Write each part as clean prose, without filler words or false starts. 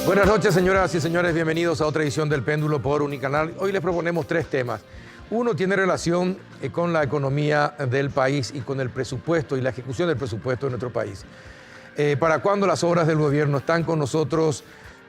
Buenas noches, señoras y señores. Bienvenidos a otra edición del Péndulo por Unicanal. Hoy les proponemos tres temas. Uno tiene relación con la economía del país y con el presupuesto y la ejecución del presupuesto de nuestro país. ¿Para cuándo las obras del gobierno? Están con nosotros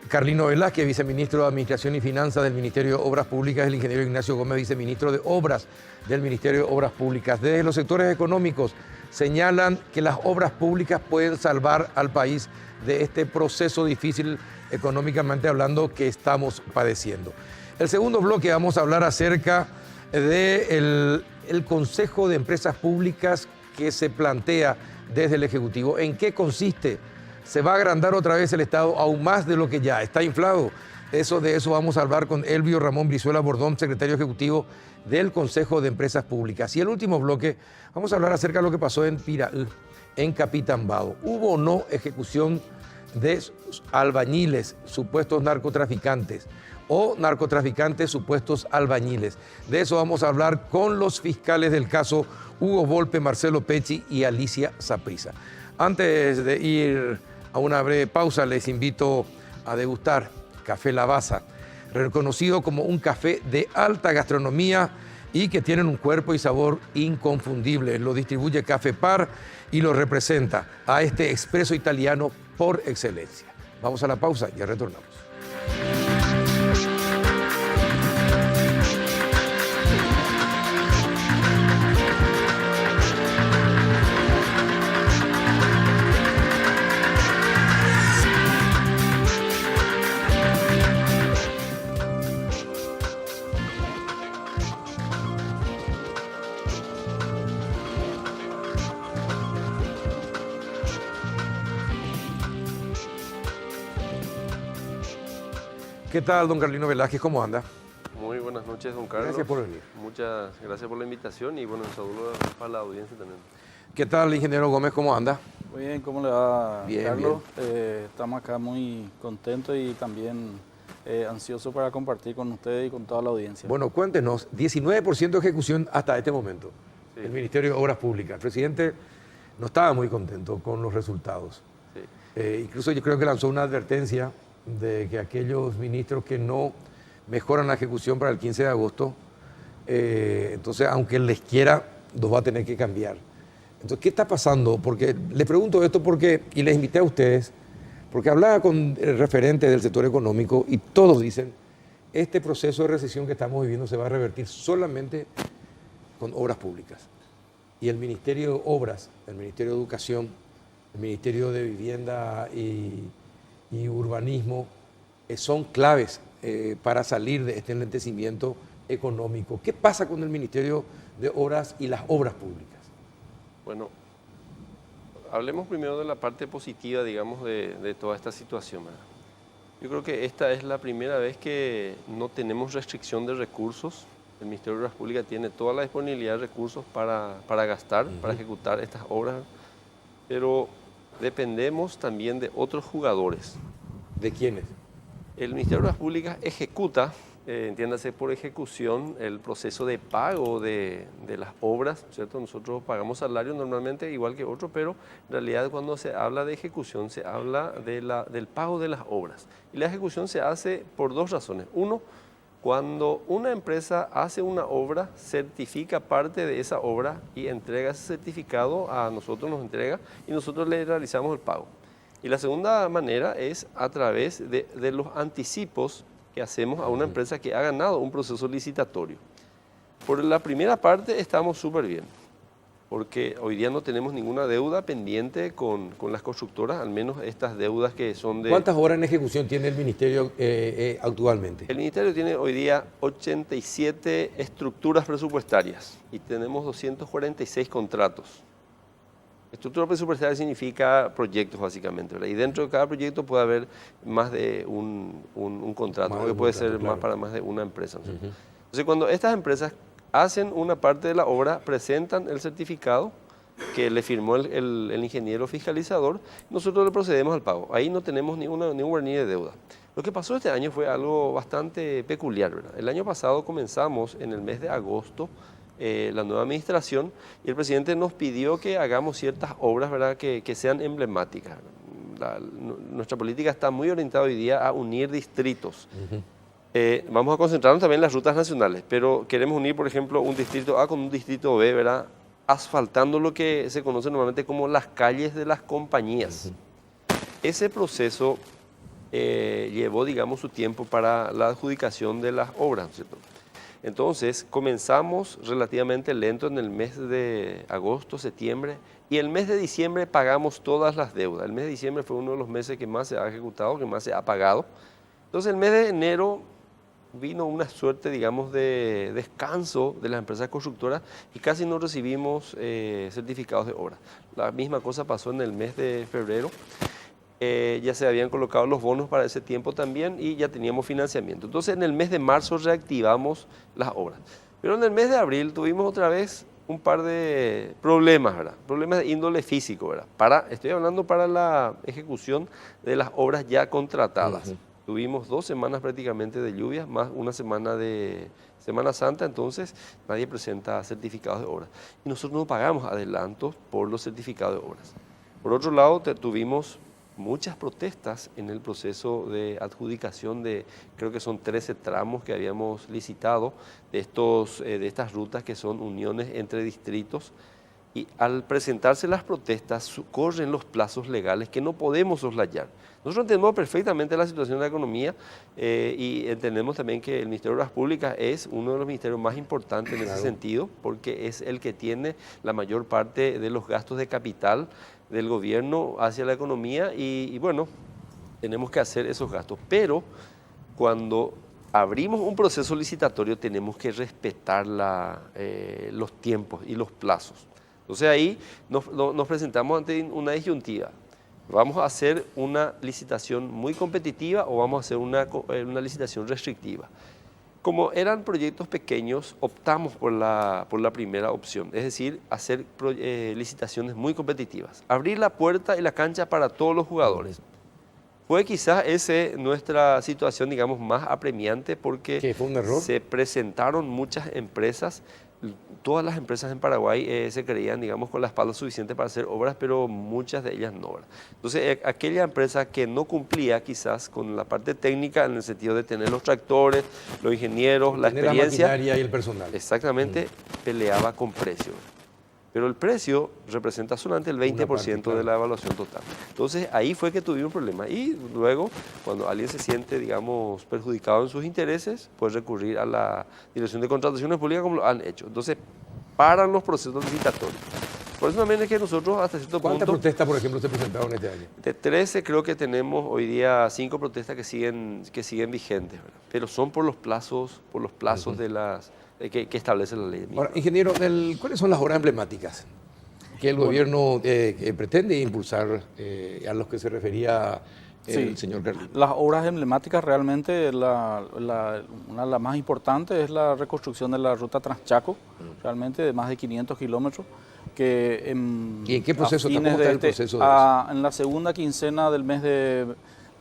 Carlino Velázquez, viceministro de Administración y Finanzas del Ministerio de Obras Públicas, el ingeniero Ignacio Gómez, viceministro de Obras del Ministerio de Obras Públicas. Desde los sectores económicos señalan que las obras públicas pueden salvar al país de este proceso difícil económicamente hablando que estamos padeciendo. El segundo bloque vamos a hablar acerca del Consejo de Empresas Públicas que se plantea desde el Ejecutivo. ¿En qué consiste? ¿Se va a agrandar otra vez el Estado aún más de lo que ya está inflado? De eso vamos a hablar con Elvio Ramón Brizuela Bordón, secretario ejecutivo del Consejo de Empresas Públicas. Y el último bloque, vamos a hablar acerca de lo que pasó en Piraí, en Capitambado. ¿Hubo o no ejecución de albañiles, supuestos narcotraficantes, o narcotraficantes, supuestos albañiles? De eso vamos a hablar con los fiscales del caso Hugo Volpe, Marcelo Pecci y Alicia Saprissa. Antes de ir a una breve pausa, les invito a degustar Café Lavazza, reconocido como un café de alta gastronomía y que tienen un cuerpo y sabor inconfundible. Lo distribuye Café Par y lo representa a este expreso italiano por excelencia. Vamos a la pausa y ya retornamos. ¿Qué tal, don Carlino Velázquez? ¿Cómo anda? Muy buenas noches, don Carlos. Gracias por venir. Muchas gracias por la invitación y bueno, un saludo para la audiencia también. ¿Qué tal, ingeniero Gómez? ¿Cómo anda? Muy bien, ¿cómo le va, Bien, Carlos? Estamos acá muy contentos y también ansiosos para compartir con ustedes y con toda la audiencia. Bueno, cuéntenos, 19% de ejecución hasta este momento, Sí. el Ministerio de Obras Públicas. El presidente no estaba muy contento con los resultados. Sí. Incluso yo creo que lanzó una advertencia de que aquellos ministros que no mejoran la ejecución para el 15 de agosto, entonces aunque él les quiera, los va a tener que cambiar. Entonces, ¿qué está pasando? Porque les pregunto esto porque, y les invité a ustedes, porque hablaba con referentes del sector económico y todos dicen, este proceso de recesión que estamos viviendo se va a revertir solamente con obras públicas. Y el Ministerio de Obras, el Ministerio de Educación, el Ministerio de Vivienda y Urbanismo son claves para salir de este enlentecimiento económico. ¿Qué pasa con el Ministerio de Obras y las obras públicas? Bueno, hablemos primero de la parte positiva, digamos, de toda esta situación, ¿verdad? Yo creo que esta es la primera vez que no tenemos restricción de recursos. El Ministerio de Obras Públicas tiene toda la disponibilidad de recursos para gastar, para ejecutar estas obras, pero dependemos también de otros jugadores. ¿De quiénes? El Ministerio de Obras Públicas ejecuta, entiéndase por ejecución, el proceso de pago de las obras, ¿cierto? Nosotros pagamos salario normalmente igual que otros, pero en realidad cuando se habla de ejecución se habla del pago de las obras. Y la ejecución se hace por dos razones. Uno, cuando una empresa hace una obra, certifica parte de esa obra y entrega ese certificado a nosotros, nos entrega y nosotros le realizamos el pago. Y la segunda manera es a través de los anticipos que hacemos a una empresa que ha ganado un proceso licitatorio. Por la primera parte estamos súper bien, porque hoy día no tenemos ninguna deuda pendiente con las constructoras, al menos estas deudas que son de... ¿Cuántas obras en ejecución tiene el Ministerio actualmente? El Ministerio tiene hoy día 87 estructuras presupuestarias y tenemos 246 contratos. Estructura presupuestaria significa proyectos básicamente, ¿verdad? Y dentro de cada proyecto puede haber más de un contrato, Más ¿no? de Que un puede contrato, ser claro. más para más de una empresa, ¿no? Entonces, cuando estas empresas hacen una parte de la obra, presentan el certificado que le firmó el ingeniero fiscalizador, nosotros le procedemos al pago. Ahí no tenemos ningún guarniz de deuda. Lo que pasó este año fue algo bastante peculiar, ¿verdad? El año pasado comenzamos en el mes de agosto la nueva administración y el presidente nos pidió que hagamos ciertas obras, ¿verdad? Que sean emblemáticas. nuestra política está muy orientada hoy día a unir distritos. Vamos a concentrarnos también en las rutas nacionales, pero queremos unir, por ejemplo, un distrito A con un distrito B, ¿verdad? Asfaltando lo que se conoce normalmente como las calles de las compañías. Ese proceso llevó, digamos, su tiempo para la adjudicación de las obras, ¿cierto? Entonces, comenzamos relativamente lento en el mes de agosto, septiembre, y el mes de diciembre pagamos todas las deudas. El mes de diciembre fue uno de los meses que más se ha ejecutado, que más se ha pagado. Entonces, el mes de enero vino una suerte, digamos, de descanso de las empresas constructoras y casi no recibimos certificados de obra. La misma cosa pasó en el mes de febrero. Ya se habían colocado los bonos para ese tiempo también y ya teníamos financiamiento. Entonces, en el mes de marzo reactivamos las obras. Pero en el mes de abril tuvimos otra vez un par de problemas, ¿verdad? Problemas de índole físico, ¿verdad? Estoy hablando para la ejecución de las obras ya contratadas. Tuvimos 2 semanas prácticamente de lluvias, más una semana de Semana Santa, entonces nadie presenta certificados de obras. Y nosotros no pagamos adelantos por los certificados de obras. Por otro lado, tuvimos muchas protestas en el proceso de adjudicación de, creo que son 13 tramos que habíamos licitado de estas rutas que son uniones entre distritos. Y al presentarse las protestas, corren los plazos legales que no podemos soslayar. Nosotros entendemos perfectamente la situación de la economía y entendemos también que el Ministerio de Obras Públicas es uno de los ministerios más importantes en ese sentido, porque es el que tiene la mayor parte de los gastos de capital del gobierno hacia la economía y bueno, tenemos que hacer esos gastos. Pero cuando abrimos un proceso licitatorio tenemos que respetar los tiempos y los plazos. Entonces ahí nos presentamos ante una disyuntiva. ¿Vamos a hacer una licitación muy competitiva o vamos a hacer una licitación restrictiva? Como eran proyectos pequeños, optamos por la primera opción, es decir, hacer licitaciones muy competitivas. Abrir la puerta y la cancha para todos los jugadores. Fue quizás esa nuestra situación, digamos, más apremiante porque ¿Qué, fue un error? Se presentaron muchas empresas. Todas las empresas en Paraguay se creían, digamos, con la espalda suficiente para hacer obras, pero muchas de ellas no. Entonces, aquella empresa que no cumplía quizás con la parte técnica, en el sentido de tener los tractores, los ingenieros, la experiencia, la maquinaria y el personal. Exactamente, peleaba con precio. Pero el precio representa solamente el 20% de la evaluación total. Entonces, ahí fue que tuvimos un problema. Y luego, cuando alguien se siente, digamos, perjudicado en sus intereses, puede recurrir a la Dirección de Contrataciones Públicas como lo han hecho. Entonces, paran los procesos licitatorios. Por eso también es que nosotros hasta cierto punto... ¿Cuántas protestas, por ejemplo, se presentaron este año? De 13 creo que tenemos hoy día 5 protestas que siguen vigentes, ¿verdad? Pero son por los plazos de las... Que establece la ley. Ahora, ingeniero, ¿cuáles son las obras emblemáticas que el gobierno pretende impulsar, a los que se refería el señor Carlino? Las obras emblemáticas realmente, una de las más importantes es la reconstrucción de la ruta Transchaco, realmente de más de 500 kilómetros. ¿Y en qué proceso? ¿Cómo está el proceso de eso? En la segunda quincena del mes de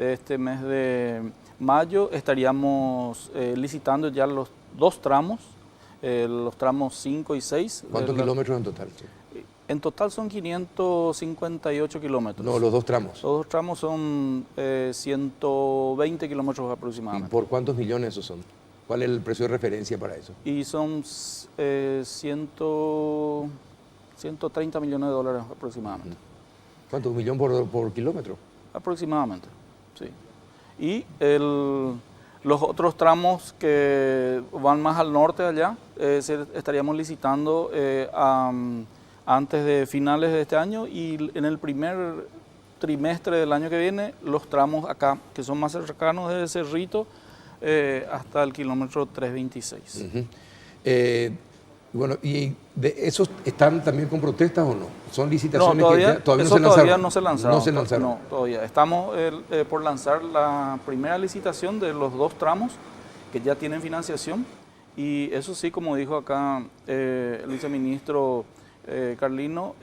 este mes de mayo estaríamos licitando ya los 2 tramos. Los tramos 5 y 6. ¿Cuántos kilómetros en total? En total son 558 kilómetros. No, los 2 tramos. Los 2 tramos son 120 kilómetros aproximadamente. ¿Y por cuántos millones esos son? ¿Cuál es el precio de referencia para eso? Y son 130 millones de dólares aproximadamente. ¿Cuánto? ¿1 millón por kilómetro? Aproximadamente, sí. Y los otros tramos que van más al norte allá, estaríamos licitando antes de finales de este año y en el primer trimestre del año que viene, los tramos acá, que son más cercanos desde Cerrito hasta el kilómetro 326. Bueno, ¿y de esos están también con protestas o no? ¿Son licitaciones no, todavía, que todavía no se lanzaron? No se lanzaron. No, todavía. Estamos por lanzar la primera licitación de los 2 tramos que ya tienen financiación y eso sí, como dijo acá el viceministro Carlino,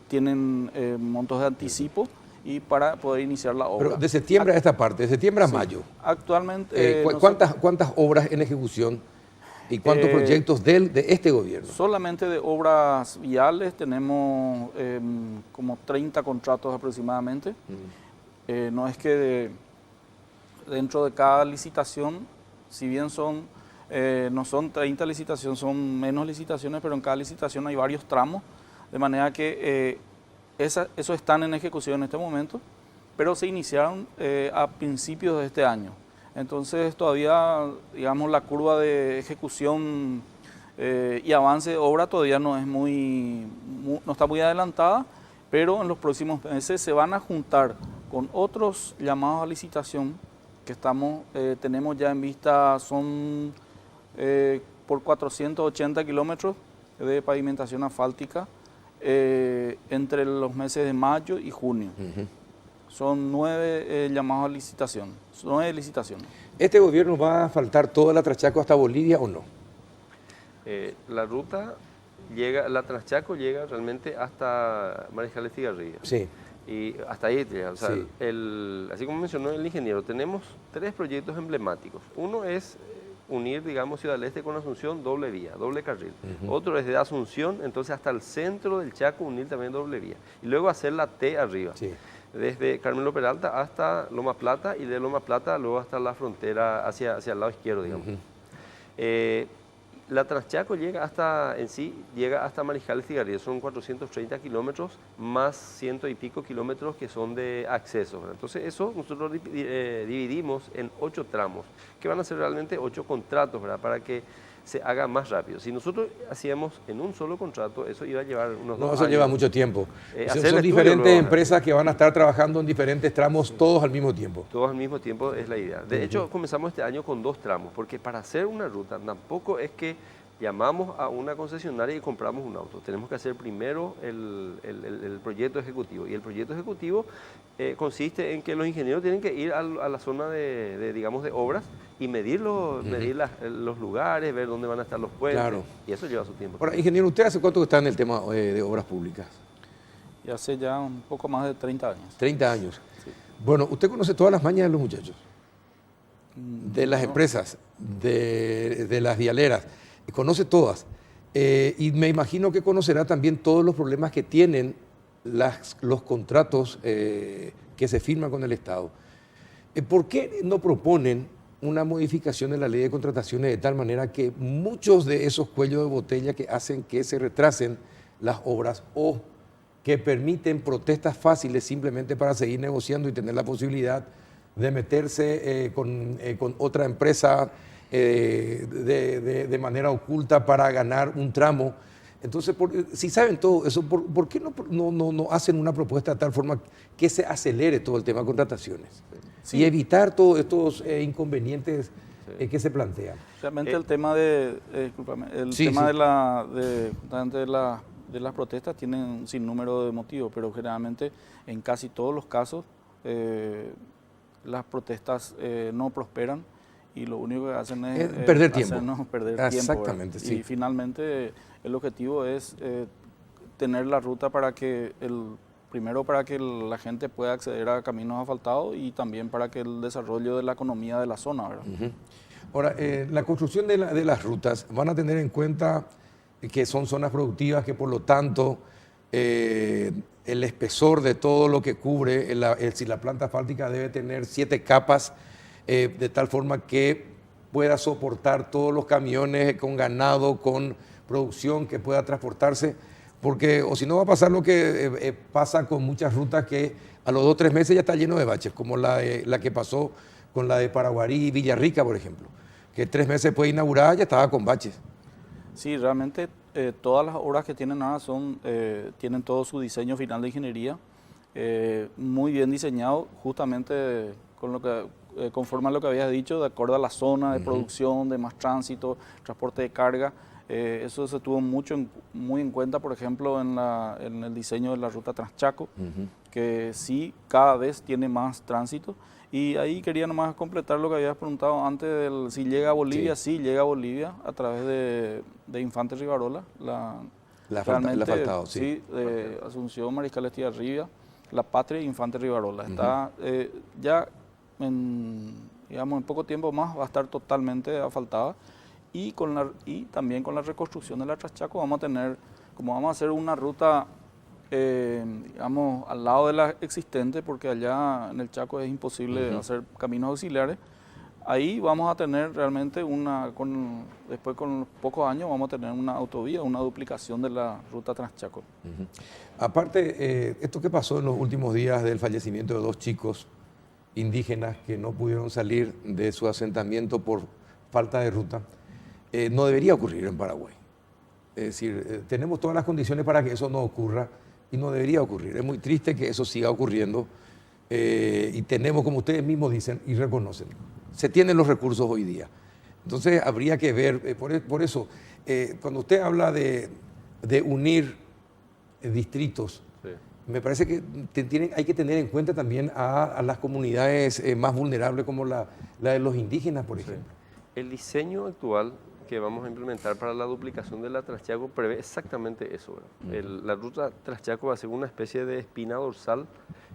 tienen montos de anticipo y para poder iniciar la obra. Pero de septiembre a esta parte, de septiembre a mayo. Actualmente... ¿Cuántas obras en ejecución y cuántos proyectos de este gobierno? Solamente de obras viales tenemos como 30 contratos aproximadamente. No es que dentro de cada licitación, si bien no son 30 licitaciones, son menos licitaciones, pero en cada licitación hay varios tramos, de manera que esos están en ejecución en este momento, pero se iniciaron a principios de este año. Entonces todavía, digamos, la curva de ejecución y avance de obra todavía no está muy adelantada, pero en los próximos meses se van a juntar con otros llamados a licitación que tenemos ya en vista, son por 480 kilómetros de pavimentación asfáltica entre los meses de mayo y junio. Son 9 llamados a licitación, 9 licitaciones. ¿Este gobierno va a asfaltar toda la Traschaco hasta Bolivia o no? La ruta la Traschaco llega realmente hasta Mariscal Estigarribia. Sí. Y hasta ahí, o sea, Sí. así como mencionó el ingeniero, tenemos 3 proyectos emblemáticos. Uno es unir, digamos, Ciudad del Este con Asunción, doble vía, doble carril. Otro es de Asunción, entonces hasta el centro del Chaco, unir también doble vía. Y luego hacer la T arriba. Sí. Desde Carmelo Peralta hasta Loma Plata y de Loma Plata luego hasta la frontera hacia el lado izquierdo, digamos. La Traschaco llega hasta Mariscal Estigarribia, son 430 kilómetros más 100 y pico kilómetros que son de acceso. Entonces eso nosotros dividimos en 8 tramos, que van a ser realmente 8 contratos, ¿verdad? Para que se haga más rápido. Si nosotros hacíamos en un solo contrato, eso iba a llevar unos 2 años. No, eso lleva mucho tiempo. Son diferentes empresas que van a estar trabajando en diferentes tramos, todos al mismo tiempo. Todos al mismo tiempo es la idea. De hecho, comenzamos este año con 2 tramos, porque para hacer una ruta tampoco es que llamamos a una concesionaria y compramos un auto. Tenemos que hacer primero el proyecto ejecutivo. Y el proyecto ejecutivo consiste en que los ingenieros tienen que ir a la zona digamos, de obras y medir los lugares, ver dónde van a estar los puentes. Claro. Y eso lleva su tiempo. Ahora, ingeniero, ¿usted hace cuánto que está en el tema de obras públicas? Y hace ya un poco más de 30 años. 30 años. Sí. Bueno, ¿usted conoce todas las mañas de los muchachos? De las empresas, de las vialeras. Conoce todas. Y me imagino que conocerá también todos los problemas que tienen los contratos que se firman con el Estado. ¿Por qué no proponen una modificación de la ley de contrataciones de tal manera que muchos de esos cuellos de botella que hacen que se retrasen las obras o que permiten protestas fáciles simplemente para seguir negociando y tener la posibilidad de meterse con otra empresa de manera oculta para ganar un tramo? Entonces, si saben todo eso, ¿por qué no hacen una propuesta de tal forma que se acelere todo el tema de contrataciones? Sí. Y evitar todos estos inconvenientes que se plantean. Realmente el tema de las protestas tiene un sinnúmero de motivos, pero generalmente en casi todos los casos las protestas no prosperan y lo único que hacen es perder tiempo. Hacernos perder Exactamente, tiempo. Sí. Y finalmente el objetivo es tener la ruta primero para que la gente pueda acceder a caminos asfaltados y también para que el desarrollo de la economía de la zona, ¿verdad? Ahora, la construcción de las rutas, ¿van a tener en cuenta que son zonas productivas, que por lo tanto el espesor de todo lo que cubre, si la planta asfáltica debe tener 7 capas, de tal forma que pueda soportar todos los camiones con ganado, con producción que pueda transportarse? Porque o si no va a pasar lo que pasa con muchas rutas, que a los 2 o 3 meses ya está lleno de baches, como la que pasó con la de Paraguarí y Villarrica, por ejemplo, que 3 meses después de inaugurar ya estaba con baches. Sí, realmente todas las obras que tienen ahora tienen todo su diseño final de ingeniería, muy bien diseñado, justamente conforme a lo que habías dicho, de acuerdo a la zona de producción, de más tránsito, transporte de carga. Eso se tuvo muy en cuenta, por ejemplo, en el diseño de la ruta Traschaco, que sí cada vez tiene más tránsito. Y ahí quería nomás completar lo que habías preguntado antes, si llega a Bolivia. Sí, llega a Bolivia a través de Infante Rivarola. La faltado, sí. Sí, de Asunción, Mariscal Estigarribia, La Patria e Infante Rivarola. Está ya en poco tiempo más va a estar totalmente asfaltada. Y también con la reconstrucción de la Traschaco vamos a tener, como vamos a hacer una ruta digamos, al lado de la existente, porque allá en el Chaco es imposible hacer caminos auxiliares. Ahí vamos a tener realmente después con pocos años vamos a tener una autovía, una duplicación de la ruta Transchaco. Aparte, esto que pasó en los últimos días del fallecimiento de 2 chicos indígenas que no pudieron salir de su asentamiento por falta de ruta, no debería ocurrir en Paraguay. Es decir, tenemos todas las condiciones para que eso no ocurra y no debería ocurrir. Es muy triste que eso siga ocurriendo y tenemos, como ustedes mismos dicen y reconocen, se tienen los recursos hoy día. Entonces habría que ver, por eso, cuando usted habla de unir distritos, Sí. me parece que hay que tener en cuenta también a las comunidades más vulnerables como la de los indígenas, por ejemplo. El diseño actual que vamos a implementar para la duplicación de la Transchaco prevé exactamente eso, ¿verdad? La ruta Transchaco va a ser una especie de espina dorsal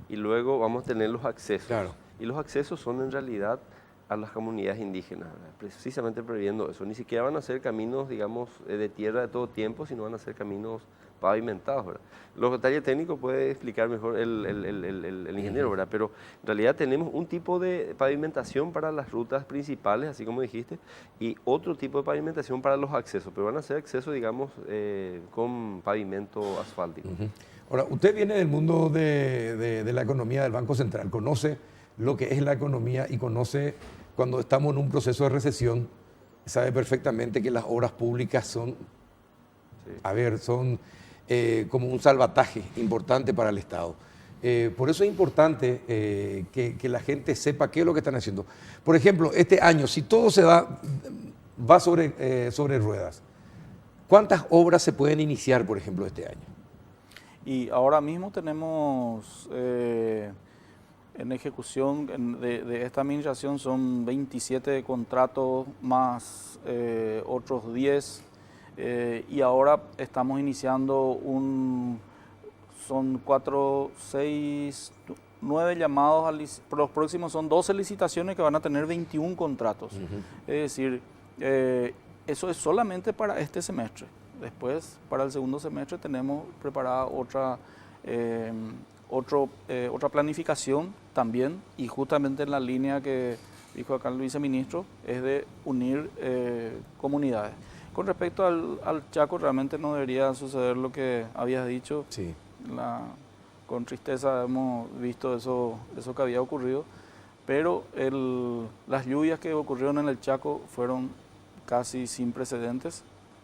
y luego vamos a tener los accesos. Claro. Y los accesos son en realidad a las comunidades indígenas, ¿verdad? Precisamente previendo eso. Ni siquiera van a ser caminos, digamos, de tierra de todo tiempo, sino van a ser caminos pavimentados, ¿verdad? Los detalles técnicos puede explicar mejor el ingeniero, ¿verdad? Pero en realidad tenemos un tipo de pavimentación para las rutas principales, así como dijiste, y otro tipo de pavimentación para los accesos, pero van a ser accesos, digamos, con pavimento asfáltico. Ahora, usted viene del mundo de la economía del Banco Central, conoce lo que es la economía y conoce cuando estamos en un proceso de recesión, sabe perfectamente que las obras públicas son, son como un salvataje importante para el Estado. Por eso es importante que la gente sepa qué es lo que están haciendo. Por ejemplo, este año, si todo va sobre ruedas, ¿cuántas obras se pueden iniciar, por ejemplo, este año? Y ahora mismo tenemos en ejecución de esta administración son 27 contratos más otros 10 y ahora estamos iniciando son 4, 6, 9 llamados, los próximos son 12 licitaciones que van a tener 21 contratos. Es decir, eso es solamente para este semestre. Después, para el segundo semestre, tenemos preparada otra planificación también, y justamente en la línea que dijo acá el viceministro, es de unir comunidades. Con respecto al Chaco, realmente no debería suceder lo que habías dicho. Sí. Con tristeza hemos visto eso que había ocurrido, pero las lluvias que ocurrieron en el Chaco fueron casi sin precedentes.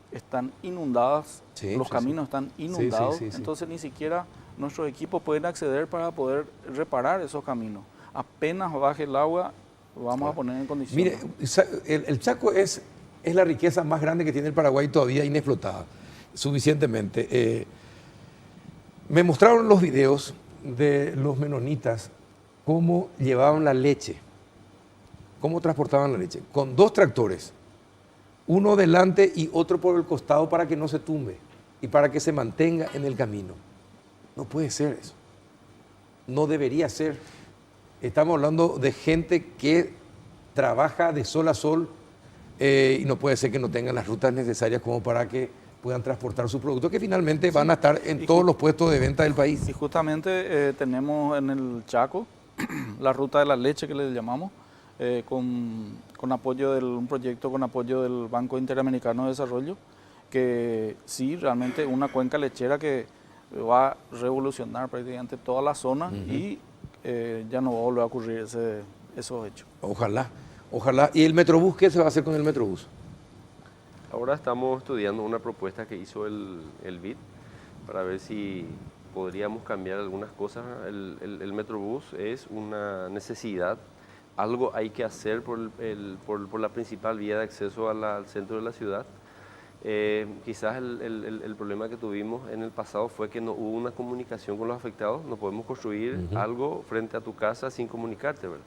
Están inundadas, los caminos están inundados, entonces ni siquiera nuestros equipos pueden acceder para poder reparar esos caminos. Apenas baje el agua, vamos a poner en condiciones. Mire, el Chaco es la riqueza más grande que tiene el Paraguay todavía inexplotada, suficientemente. Me mostraron los videos de los menonitas, cómo llevaban la leche, cómo transportaban la leche, con 2 tractores. Uno delante y otro por el costado para que no se tumbe y para que se mantenga en el camino. No puede ser eso. No debería ser. Estamos hablando de gente que trabaja de sol a sol y no puede ser que no tengan las rutas necesarias como para que puedan transportar sus productos que finalmente van a estar en todos los puestos de venta del país. Y justamente tenemos en el Chaco la ruta de la leche que le llamamos, con apoyo un proyecto con apoyo del Banco Interamericano de Desarrollo, que sí, realmente una cuenca lechera que va a revolucionar prácticamente toda la zona y ya no va a volver a ocurrir esos hechos. Ojalá, ojalá. ¿Y el Metrobús qué se va a hacer con el Metrobús? Ahora estamos estudiando una propuesta que hizo el BID para ver si podríamos cambiar algunas cosas. El Metrobús es una necesidad. Algo hay que hacer por la principal vía de acceso al centro de la ciudad. Quizás el problema que tuvimos en el pasado fue que no hubo una comunicación con los afectados. No podemos construir algo frente a tu casa sin comunicarte, ¿verdad?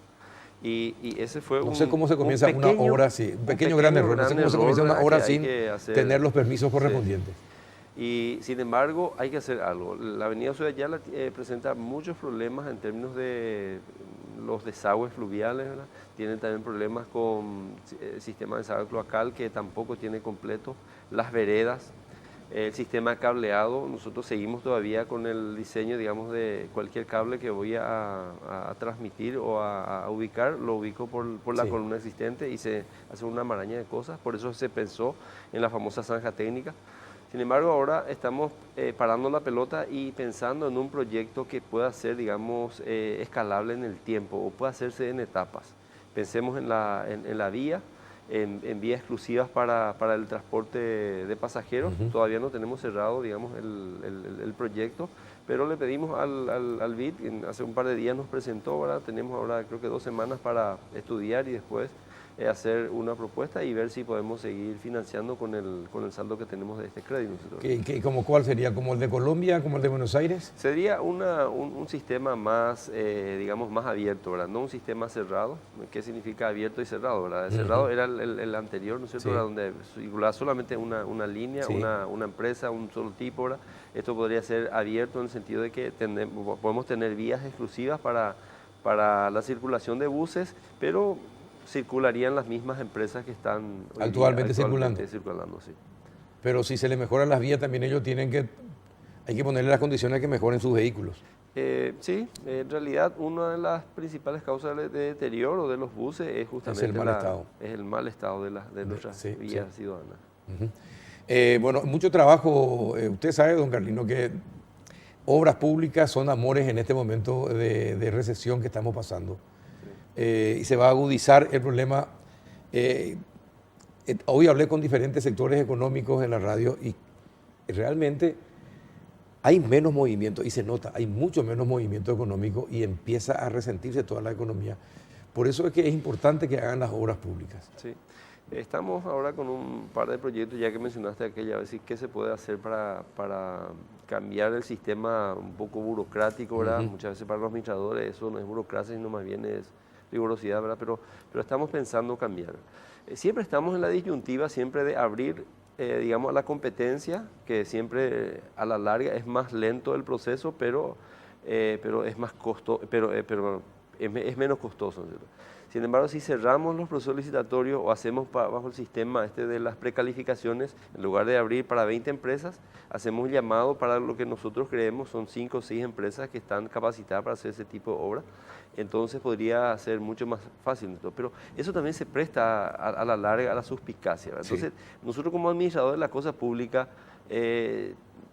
Y ese fue no sé cómo se comienza una obra así, un pequeño gran error. No sé cómo se comienza una obra sin tener los permisos correspondientes. Y sin embargo hay que hacer algo. La avenida Ciudad Yala presenta muchos problemas en términos de los desagües fluviales, ¿verdad? Tienen también problemas con el sistema de desagüe cloacal que tampoco tiene completo, las veredas. El sistema cableado, nosotros seguimos todavía con el diseño, digamos, de cualquier cable que voy a transmitir o a ubicar, lo ubico por la Sí. columna existente y se hace una maraña de cosas. Por eso se pensó en la famosa zanja técnica. Sin embargo, ahora estamos parando la pelota y pensando en un proyecto que pueda ser, digamos, escalable en el tiempo o pueda hacerse en etapas. Pensemos en la vía, en vías exclusivas para el transporte de pasajeros. Todavía no tenemos cerrado, digamos, el proyecto, pero le pedimos al BID, hace un par de días nos presentó, ¿verdad? Tenemos ahora creo que 2 semanas para estudiar y después hacer una propuesta y ver si podemos seguir financiando con el saldo que tenemos de este crédito. ¿Como cuál sería? ¿Como el de Colombia, como el de Buenos Aires? Sería un sistema más, digamos, más abierto, ¿verdad? No un sistema cerrado. ¿Qué significa abierto y cerrado, verdad? El cerrado era el anterior, ¿no es cierto? Sí. Era donde circulaba solamente una línea, Sí. una empresa, un solo tipo, ¿verdad? Esto podría ser abierto en el sentido de que podemos tener vías exclusivas para la circulación de buses, pero circularían las mismas empresas que están hoy Actualmente día circulando. sí. Pero si se les mejoran las vías, también ellos hay que ponerle las condiciones que mejoren sus vehículos. Sí, en realidad una de las principales causas de deterioro de los buses es justamente el mal estado. Es el mal estado de nuestras sí, vías sí. ciudadanas. Bueno, mucho trabajo. Usted sabe, don Carlino, que obras públicas son amores en este momento de recesión que estamos pasando. Y se va a agudizar el problema. Hoy hablé con diferentes sectores económicos en la radio y realmente hay menos movimiento y se nota, hay mucho menos movimiento económico y empieza a resentirse toda la economía. Por eso es que es importante que hagan las obras públicas. Sí. Estamos ahora con un par de proyectos, ya que mencionaste aquella vez, ¿qué se puede hacer para cambiar el sistema un poco burocrático, ¿verdad? Muchas veces para los administradores eso no es burocracia, sino más bien es rigurosidad, ¿verdad? Pero estamos pensando cambiar. Siempre estamos en la disyuntiva, siempre de abrir, digamos, la competencia, que siempre a la larga es más lento el proceso, pero es más es menos costoso, ¿cierto? Sin embargo, si cerramos los procesos licitatorios o hacemos bajo el sistema de las precalificaciones, en lugar de abrir para 20 empresas, hacemos un llamado para lo que nosotros creemos son 5 o 6 empresas que están capacitadas para hacer ese tipo de obra. Entonces podría ser mucho más fácil. Pero eso también se presta a la larga a la suspicacia, ¿verdad? Entonces, nosotros como administradores de la cosa pública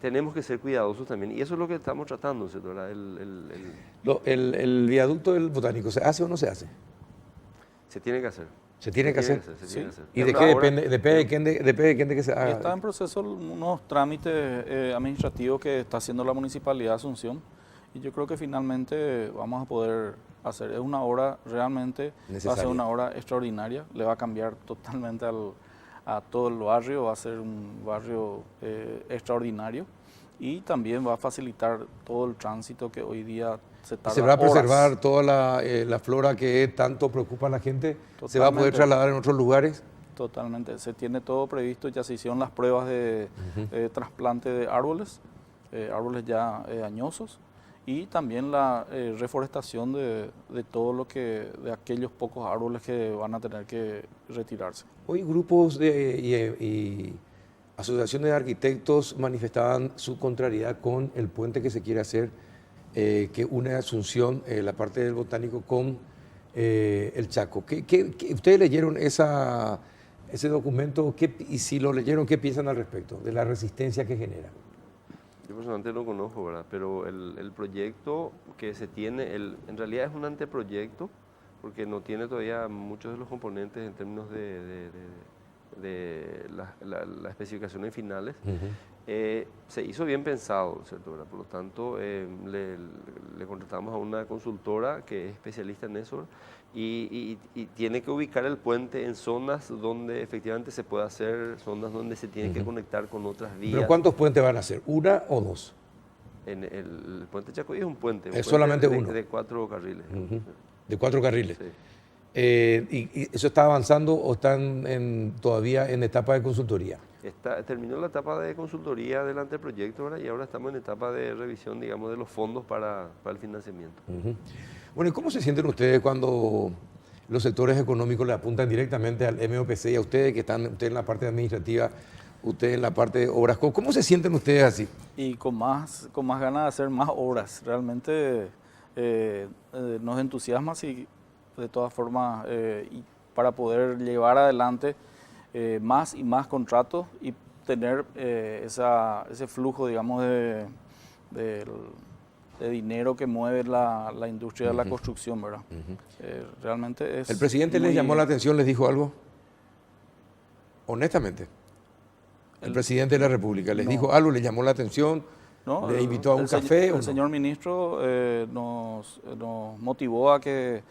tenemos que ser cuidadosos también. Y eso es lo que estamos tratando, ¿cierto? El viaducto del Botánico, ¿se hace o no se hace? Se tiene que hacer. ¿Se tiene que hacer? Se tiene que hacer. ¿Y de qué depende? Depende de que se haga. Está en proceso unos trámites administrativos que está haciendo la Municipalidad de Asunción y yo creo que finalmente vamos a poder hacer. Es una obra realmente, va a ser una obra extraordinaria, le va a cambiar totalmente a todo el barrio, va a ser un barrio extraordinario y también va a facilitar todo el tránsito que hoy día se tarda ¿Se va a preservar horas. toda la flora que tanto preocupa a la gente? Totalmente. ¿Se va a poder trasladar en otros lugares? Totalmente, se tiene todo previsto, ya se hicieron las pruebas de trasplante de árboles ya añosos y también la reforestación de todo de aquellos pocos árboles que van a tener que retirarse. Hoy grupos y asociaciones de arquitectos manifestaban su contrariedad con el puente que se quiere hacer, que une Asunción, la parte del Botánico, con el Chaco. ¿Ustedes leyeron ese documento? Y si lo leyeron, ¿qué piensan al respecto de la resistencia que genera? Yo personalmente no conozco, ¿verdad? Pero el proyecto que se tiene, en realidad es un anteproyecto, porque no tiene todavía muchos de los componentes en términos de las especificaciones finales. Se hizo bien pensado, ¿cierto? ¿Verdad? Por lo tanto, le contratamos a una consultora que es especialista en eso y tiene que ubicar el puente en zonas donde efectivamente se puede hacer, zonas donde se tiene que conectar con otras vías. ¿Pero cuántos puentes van a hacer? ¿Una o dos? El puente Chacoí es un puente. Es solamente uno. De 4 carriles. De 4 carriles. Sí. ¿Y eso está avanzando o están todavía en etapa de consultoría? Terminó la etapa de consultoría del anteproyecto, ¿verdad? Y ahora estamos en etapa de revisión, digamos, de los fondos para el financiamiento. Bueno, ¿y cómo se sienten ustedes cuando los sectores económicos le apuntan directamente al MOPC y a ustedes que están en la parte administrativa? usted en la parte de obras. ¿Cómo se sienten ustedes así? Y con más ganas de hacer más obras. Realmente nos entusiasma si de todas formas y para poder llevar adelante más y más contratos y tener ese flujo, digamos, de dinero que mueve la industria de la construcción, ¿verdad? Realmente es... ¿El presidente les llamó la atención, les dijo algo? Honestamente. El presidente de la República les dijo algo, les llamó la atención, No, le invitó a un café. El señor ministro nos motivó a que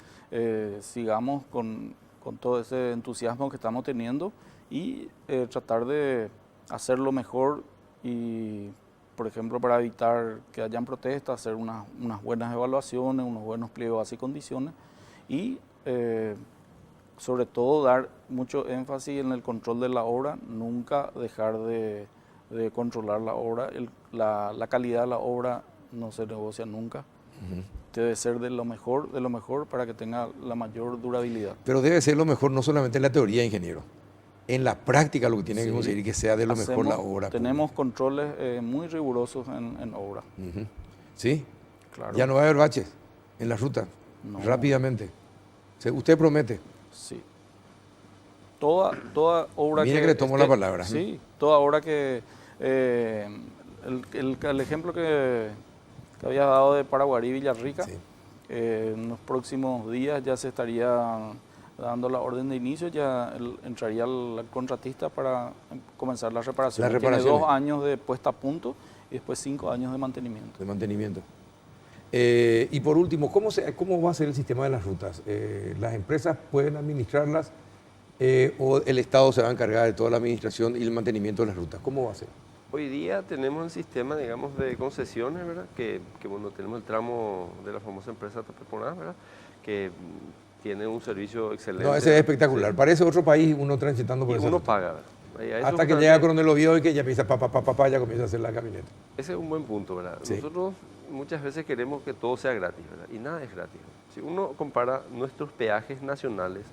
sigamos con todo ese entusiasmo que estamos teniendo y tratar de hacerlo mejor y, por ejemplo, para evitar que hayan protestas, hacer unas buenas evaluaciones, unos buenos pliegos base y condiciones y sobre todo dar mucho énfasis en el control de la obra, nunca dejar de controlar la obra. La calidad de la obra no se negocia nunca. Debe ser de lo mejor para que tenga la mayor durabilidad. Pero debe ser lo mejor no solamente en la teoría, ingeniero. En la práctica lo que tiene que conseguir que sea de lo mejor la obra. Tenemos controles muy rigurosos en obra. ¿Sí? Claro. Ya no va a haber baches en la ruta, No. rápidamente. ¿Usted promete? Sí. Toda obra Mire que le tomo la palabra. Sí, toda obra que... el ejemplo que había dado de Paraguarí y Villarrica, Sí. en los próximos días ya se estaría dando la orden de inicio, ya entraría el contratista para comenzar la reparación. Tiene 2 años de puesta a punto y después 5 años de mantenimiento. De mantenimiento. Y por último, ¿cómo va a ser el sistema de las rutas? ¿Las empresas pueden administrarlas o el Estado se va a encargar de toda la administración y el mantenimiento de las rutas? ¿Cómo va a ser? Hoy día tenemos el sistema, digamos, de concesiones, ¿verdad? Que bueno, tenemos el tramo de la famosa empresa Tapeponá, ¿verdad? Que tiene un servicio excelente. No, ese es espectacular. Sí. Parece otro país uno transitando por eso. Uno paga, ¿verdad? Hasta que llega Coronel Oviedo y que ya empieza ya comienza a hacer la camioneta. Ese es un buen punto, ¿verdad? Sí. Nosotros muchas veces queremos que todo sea gratis, ¿verdad? Y nada es gratis. Si uno compara nuestros peajes nacionales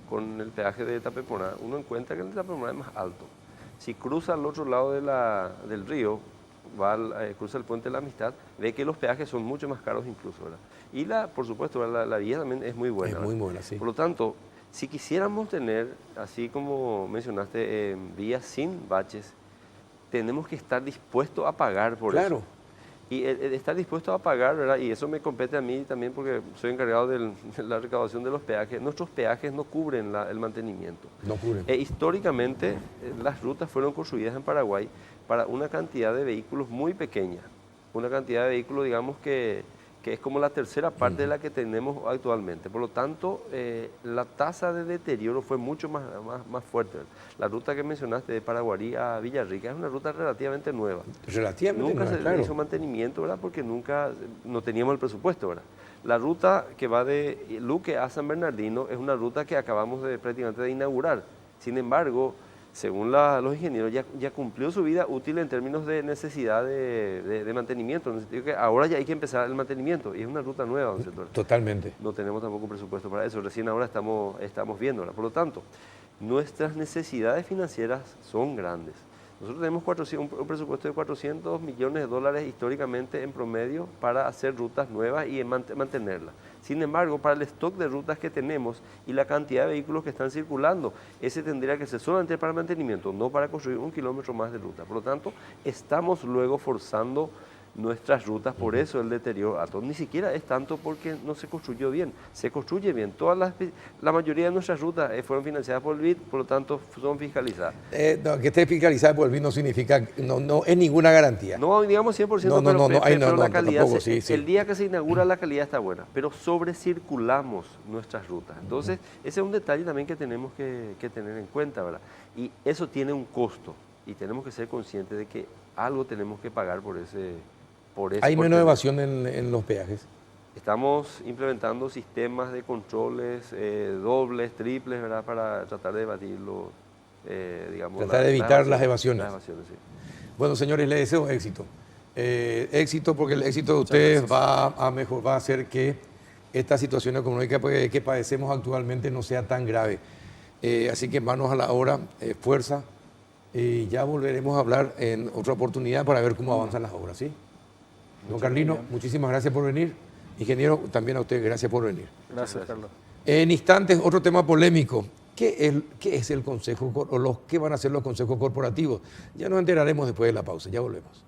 con el peaje de Tapeponá, uno encuentra que el de Tapeponá es más alto. Si cruza al otro lado del río, cruza el puente de la Amistad, ve que los peajes son mucho más caros incluso, ¿verdad? Y por supuesto, la vía también es muy buena. Es muy buena, sí. Por lo tanto, si quisiéramos tener, así como mencionaste, vías sin baches, tenemos que estar dispuestos a pagar por eso. Claro. Y estar dispuesto a pagar, ¿verdad? Y eso me compete a mí también porque soy encargado de la recaudación de los peajes. Nuestros peajes no cubren el mantenimiento. No cubren. Históricamente, las rutas fueron construidas en Paraguay para una cantidad de vehículos muy pequeña. Una cantidad de vehículos, digamos, que es como la tercera parte de la que tenemos actualmente. Por lo tanto, la tasa de deterioro fue mucho más fuerte. La ruta que mencionaste de Paraguarí a Villarrica es una ruta relativamente nueva. Relativamente nueva, claro. Se hizo mantenimiento, ¿verdad? Porque no teníamos el presupuesto, ¿verdad? La ruta que va de Luque a San Bernardino es una ruta que acabamos prácticamente de inaugurar. Sin embargo, según los ingenieros, ya cumplió su vida útil en términos de necesidad de mantenimiento. En el sentido que ahora ya hay que empezar el mantenimiento y es una ruta nueva, don Sector. Totalmente. No tenemos tampoco presupuesto para eso, recién ahora estamos viéndola. Por lo tanto, nuestras necesidades financieras son grandes. Nosotros tenemos un presupuesto de $400 millones históricamente en promedio para hacer rutas nuevas y mantenerlas. Sin embargo, para el stock de rutas que tenemos y la cantidad de vehículos que están circulando, ese tendría que ser solamente para mantenimiento, no para construir 1 kilómetro más de ruta. Por lo tanto, estamos luego forzando nuestras rutas, por eso el deterioro alto. Ni siquiera es tanto porque no se construyó bien, se construye bien. La mayoría de nuestras rutas fueron financiadas por el BID, por lo tanto son fiscalizadas. Que esté fiscalizada por el BID no significa, no es ninguna garantía. No, digamos 100%, pero la calidad, el día que se inaugura la calidad está buena, pero sobrecirculamos nuestras rutas. Entonces, ese es un detalle también que tenemos que tener en cuenta, ¿verdad? Y eso tiene un costo y tenemos que ser conscientes de que algo tenemos que pagar por ese. ¿Hay menos evasión en los peajes? Estamos implementando sistemas de controles dobles, triples, ¿verdad? Para tratar de evadirlo, digamos. Tratar de evitar las evasiones. Las evasiones, sí. Bueno, señores, les deseo éxito. Éxito porque el éxito de ustedes va a hacer que esta situación económica que padecemos actualmente no sea tan grave. Así que manos a la obra, fuerza Y ya volveremos a hablar en otra oportunidad para ver cómo avanzan las obras, ¿sí? Don Carlino, muchísimas gracias por venir. Ingeniero, también a usted, gracias por venir. Gracias, Carlos. En instantes, otro tema polémico. ¿Qué es el consejo o qué van a hacer los consejos corporativos? Ya nos enteraremos después de la pausa. Ya volvemos.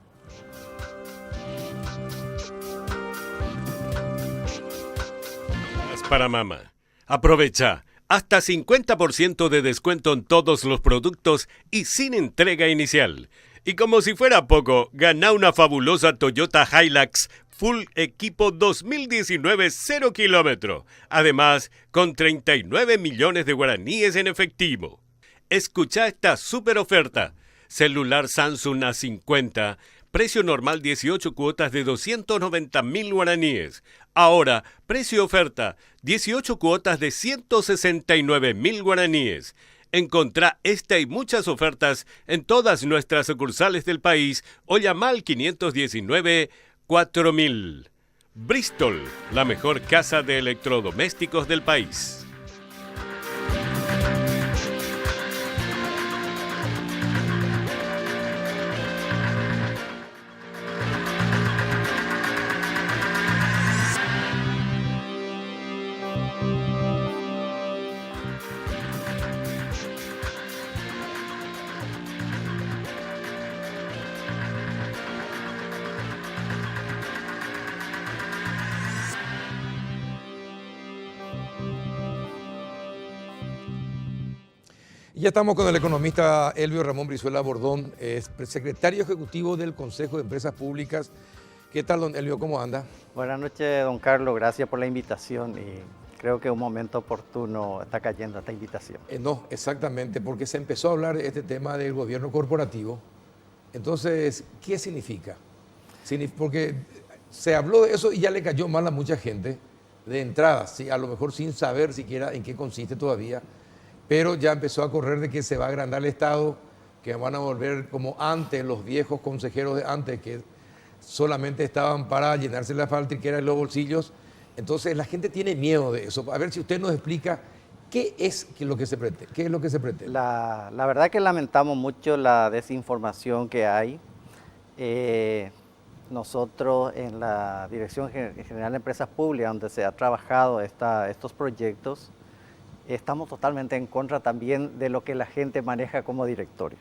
Para mamá. Aprovecha. Hasta 50% de descuento en todos los productos y sin entrega inicial. Y como si fuera poco, gana una fabulosa Toyota Hilux Full Equipo 2019 0 kilómetro. Además, con 39 millones de guaraníes en efectivo. Escucha esta super oferta. Celular Samsung A50, precio normal 18 cuotas de 290.000 guaraníes. Ahora, precio oferta, 18 cuotas de 169.000 guaraníes. Encontrá esta y muchas ofertas en todas nuestras sucursales del país o llama al 519-4000. Bristol, la mejor casa de electrodomésticos del país. Ya estamos con el economista Elvio Ramón Brizuela Bordón, es secretario ejecutivo del Consejo de Empresas Públicas. ¿Qué tal, don Elvio? ¿Cómo anda? Buenas noches, don Carlos. Gracias por la invitación y creo que un momento oportuno está cayendo esta invitación. No, exactamente, porque se empezó a hablar de este tema del gobierno corporativo. Entonces, ¿qué significa? Porque se habló de eso y ya le cayó mal a mucha gente de entrada, ¿sí? A lo mejor sin saber siquiera en qué consiste todavía. Pero ya empezó a correr de que se va a agrandar el Estado, que van a volver como antes, los viejos consejeros de antes, que solamente estaban para llenarse la faltriquera en los bolsillos. Entonces la gente tiene miedo de eso. A ver si usted nos explica qué es lo que se pretende. ¿Qué es lo que se pretende? La verdad que lamentamos mucho la desinformación que hay. Nosotros en la Dirección General de Empresas Públicas, donde se ha trabajado estos proyectos, estamos totalmente en contra también de lo que la gente maneja como directorio.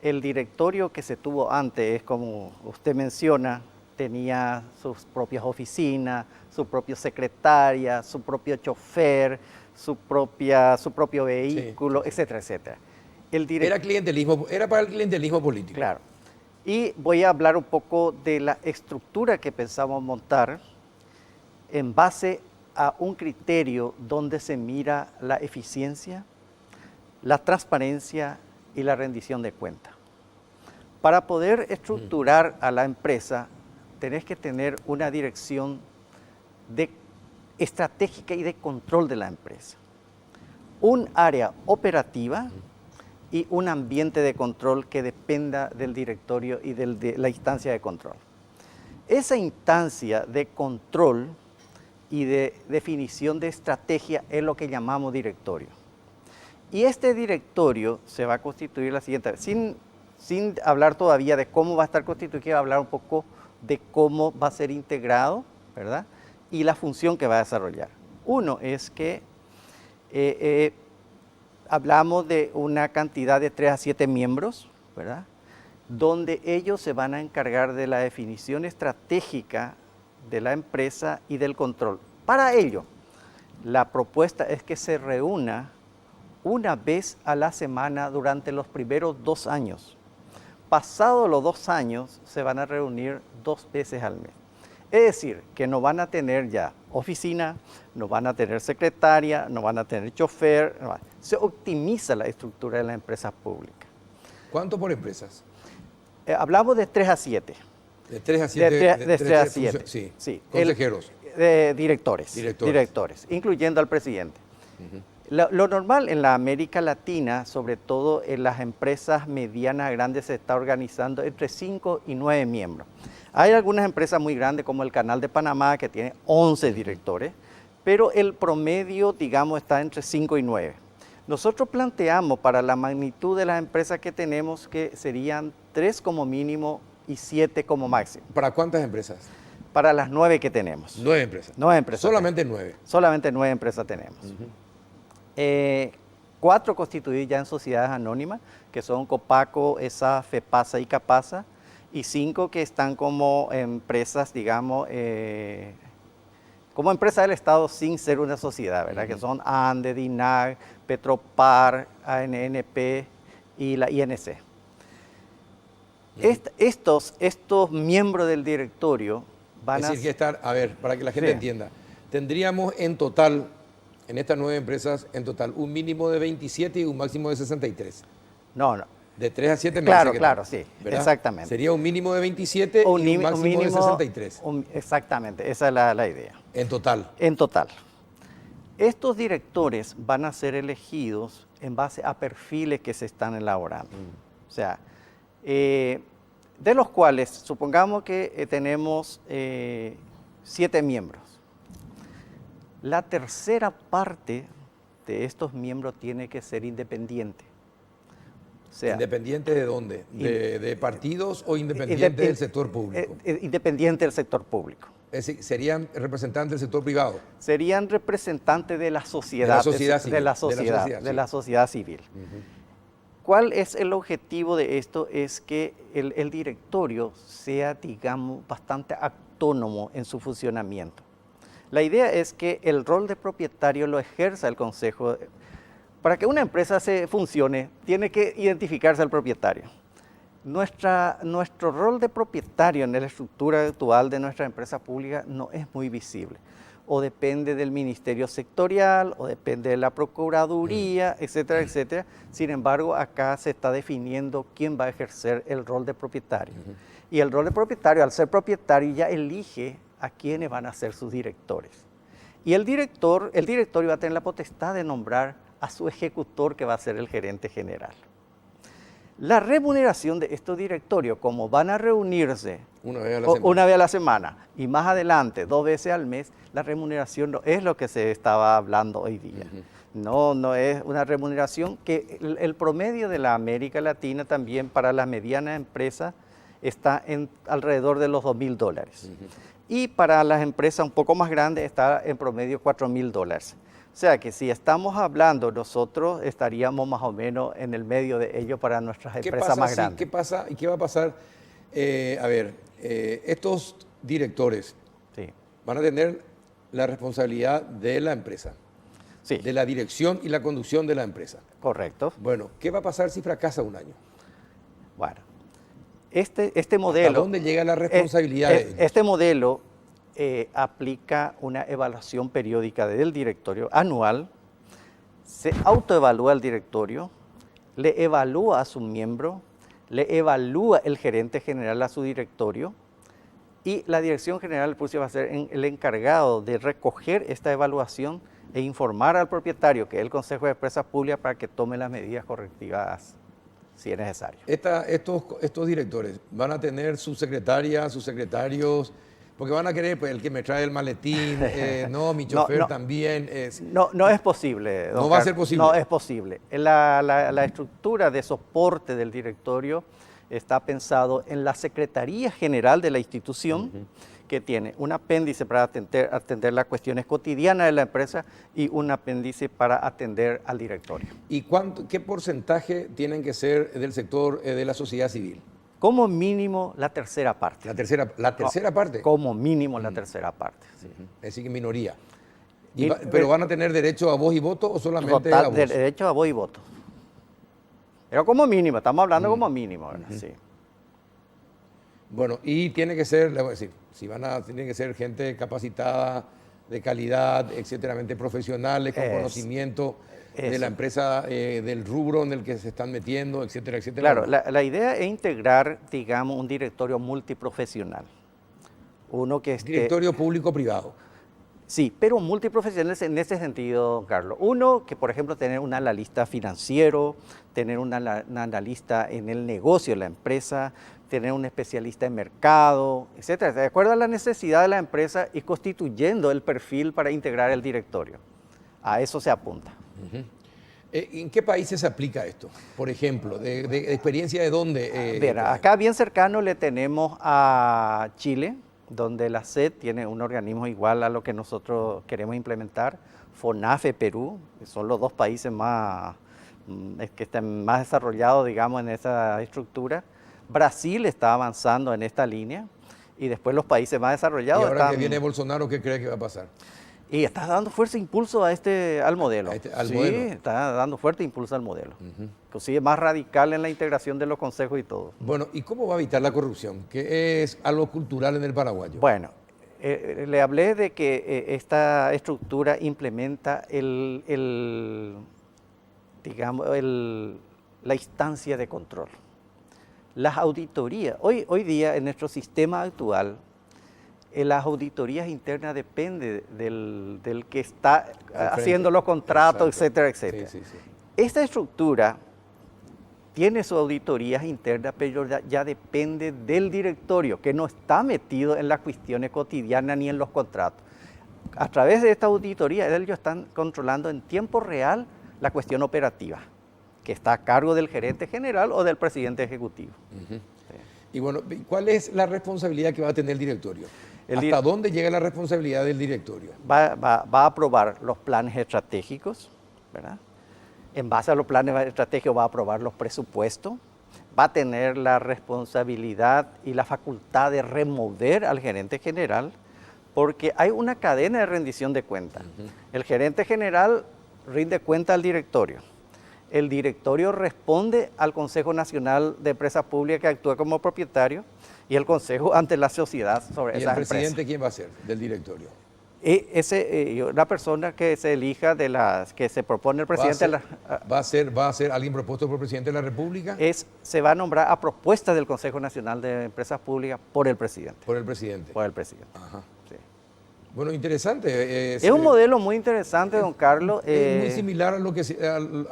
El directorio que se tuvo antes es como usted menciona, tenía sus propias oficinas, su propia secretaria, su propio chofer, su propio vehículo, sí, etcétera, etcétera. Era para el clientelismo político. Claro. Y voy a hablar un poco de la estructura que pensamos montar en base a un criterio donde se mira la eficiencia, la transparencia y la rendición de cuentas. Para poder estructurar a la empresa, tenés que tener una dirección estratégica y de control de la empresa, un área operativa y un ambiente de control que dependa del directorio y de la instancia de control. Esa instancia de control y de definición de estrategia es lo que llamamos directorio. Y este directorio se va a constituir la siguiente vez. Sin hablar todavía de cómo va a estar constituido, quiero hablar un poco de cómo va a ser integrado, ¿verdad? Y la función que va a desarrollar. Uno es que hablamos de una cantidad de 3 a 7 miembros, ¿verdad? Donde ellos se van a encargar de la definición estratégica de la empresa y del control. Para ello, la propuesta es que se reúna una vez a la semana durante los primeros 2 años. Pasados los 2 años, se van a reunir 2 veces al mes. Es decir, que no van a tener ya oficina, no van a tener secretaria, no van a tener chofer. Se optimiza la estructura de las empresas públicas. ¿Cuánto por empresas? Hablamos de 3 a 7. De 3 a 7. De 3 a 7. Sí. Sí. Consejeros. Directores, incluyendo al presidente. Lo normal en la América Latina, sobre todo en las empresas medianas grandes, se está organizando entre 5 y 9 miembros. Hay algunas empresas muy grandes como el Canal de Panamá que tiene 11 directores, pero el promedio, digamos, está entre 5 y 9. Nosotros planteamos para la magnitud de las empresas que tenemos que serían 3 como mínimo y 7 como máximo. ¿Para cuántas empresas? Para las 9 que tenemos. 9 empresas. 9 empresas. Solamente 9. Solamente 9 empresas tenemos. 4 constituidas ya en sociedades anónimas, que son Copaco, ESA, FEPASA y CAPASA, y 5 que están como empresas, digamos, como empresa del Estado sin ser una sociedad, ¿verdad? Que son ANDE, DINAG, Petropar, ANNP y la INC. Estos miembros del directorio van Es decir, que estar, a ver, para que la gente entienda, tendríamos en total, en estas 9 empresas, en total, un mínimo de 27 y un máximo de 63. No. De 3 a 7 Claro, meses. claro, sí, ¿verdad? exactamente. Sería un mínimo de 27 y un máximo de 63. Exactamente, esa es la idea. En total. En total. Estos directores van a ser elegidos en base a perfiles que se están elaborando. O sea, de los cuales supongamos que tenemos 7 miembros. La tercera parte de estos miembros tiene que ser independiente. O sea, ¿Independiente de dónde? ¿De partidos o independiente del sector público? Independiente del sector público. Es decir, ¿serían representantes del sector privado? Serían representantes de la sociedad. De la sociedad civil. De la sociedad civil. ¿Cuál es el objetivo de esto? Es que el directorio sea, digamos, bastante autónomo en su funcionamiento. La idea es que el rol de propietario lo ejerza el consejo. Para que una empresa funcione, tiene que identificarse al propietario. Nuestro rol de propietario en la estructura actual de nuestra empresa pública no es muy visible. O depende del ministerio sectorial, o depende de la procuraduría, etcétera, etcétera. Sin embargo, acá se está definiendo quién va a ejercer el rol de propietario. Y el rol de propietario, al ser propietario, ya elige a quiénes van a ser sus directores. Y el directorio va a tener la potestad de nombrar a su ejecutor, que va a ser el gerente general. La remuneración de estos directorios, como van a reunirse una vez a la semana y más adelante 2 veces al mes, la remuneración no es lo que se estaba hablando hoy día. No es una remuneración que el promedio de la América Latina también para las medianas empresas está en alrededor de los $2.000. Y para las empresas un poco más grandes está en promedio $4.000. O sea que si estamos hablando, nosotros estaríamos más o menos en el medio de ello para nuestras empresas más grandes. ¿Qué pasa y qué va a pasar? Estos directores van a tener la responsabilidad de la empresa, de la dirección y la conducción de la empresa. Correcto. Bueno, ¿qué va a pasar si fracasa un año? Bueno, este modelo... ¿A dónde llega la responsabilidad de ellos? Este modelo aplica una evaluación periódica del directorio anual, se autoevalúa el directorio, le evalúa a su miembro, le evalúa el gerente general a su directorio y la dirección general va a ser el encargado de recoger esta evaluación e informar al propietario, que es el Consejo de Empresas Públicas, para que tome las medidas correctivas si es necesario. Estos directores van a tener sus secretarias, sus secretarios, porque van a querer, pues, el que me trae el maletín, mi chofer también. No es posible. No va a ser posible. No es posible. La estructura de soporte del directorio está pensado en la Secretaría General de la institución, que tiene un apéndice para atender las cuestiones cotidianas de la empresa y un apéndice para atender al directorio. ¿Y qué porcentaje tienen que ser del sector de la sociedad civil? Como mínimo la tercera parte. ¿La tercera parte? Como mínimo la tercera parte, sí. Es decir, que minoría. ¿Pero van a tener derecho a voz y voto o solamente a voz? Derecho a voz y voto. Pero como mínimo, estamos hablando como mínimo, ¿verdad? Sí. Bueno, y tiene que ser, le voy a decir, tiene que ser gente capacitada, de calidad, etcétera, profesionales, con conocimiento de la empresa, del rubro en el que se están metiendo, etcétera, etcétera. Claro, la idea es integrar, digamos, un directorio multiprofesional. Directorio público-privado. Sí, pero multiprofesionales en ese sentido, Carlos. Uno, que por ejemplo tener un analista financiero, tener un analista en el negocio de la empresa, tener un especialista en mercado, etcétera, de acuerdo a la necesidad de la empresa y constituyendo el perfil para integrar el directorio. A eso se apunta. ¿En qué países se aplica esto? Por ejemplo, de experiencia de dónde. Verá, acá bien cercano le tenemos a Chile, donde la SED tiene un organismo igual a lo que nosotros queremos implementar, FONAFE Perú, que son los dos países más que están más desarrollados, digamos, en esa estructura. Brasil está avanzando en esta línea y después los países más desarrollados Y ahora están... que viene Bolsonaro, ¿qué cree que va a pasar? Y está dando fuerte impulso al modelo. Al sí, modelo. está dando fuerte impulso al modelo. Inclusive más radical en la integración de los consejos y todo. Bueno, ¿y cómo va a evitar la corrupción? Que es algo cultural en el paraguayo. Bueno, le hablé de que esta estructura implementa la instancia de control. Las auditorías, hoy día en nuestro sistema actual, las auditorías internas dependen del que está haciendo los contratos, Exacto. etcétera, etcétera. Sí, sí, sí. Esta estructura tiene sus auditorías internas, pero ya depende del directorio, que no está metido en las cuestiones cotidianas ni en los contratos. A través de esta auditoría, ellos están controlando en tiempo real la cuestión operativa, que está a cargo del gerente general o del presidente ejecutivo. Y bueno, ¿cuál es la responsabilidad que va a tener el directorio? ¿Hasta dónde llega la responsabilidad del directorio? Va a aprobar los planes estratégicos, ¿verdad? En base a los planes estratégicos va a aprobar los presupuestos, va a tener la responsabilidad y la facultad de remover al gerente general, porque hay una cadena de rendición de cuentas. El gerente general rinde cuenta al directorio. El directorio responde al Consejo Nacional de Empresas Públicas que actúa como propietario y el Consejo ante la sociedad sobre ¿Y esas el presidente empresas. quién va a ser del directorio? La persona que se elija que se propone el presidente ¿Va a ser alguien propuesto por el presidente de la República? se va a nombrar a propuesta del Consejo Nacional de Empresas Públicas por el presidente. Por el presidente. Por el presidente. Ajá. Sí. Bueno, interesante. Es un modelo muy interesante, don Carlos. Es muy similar a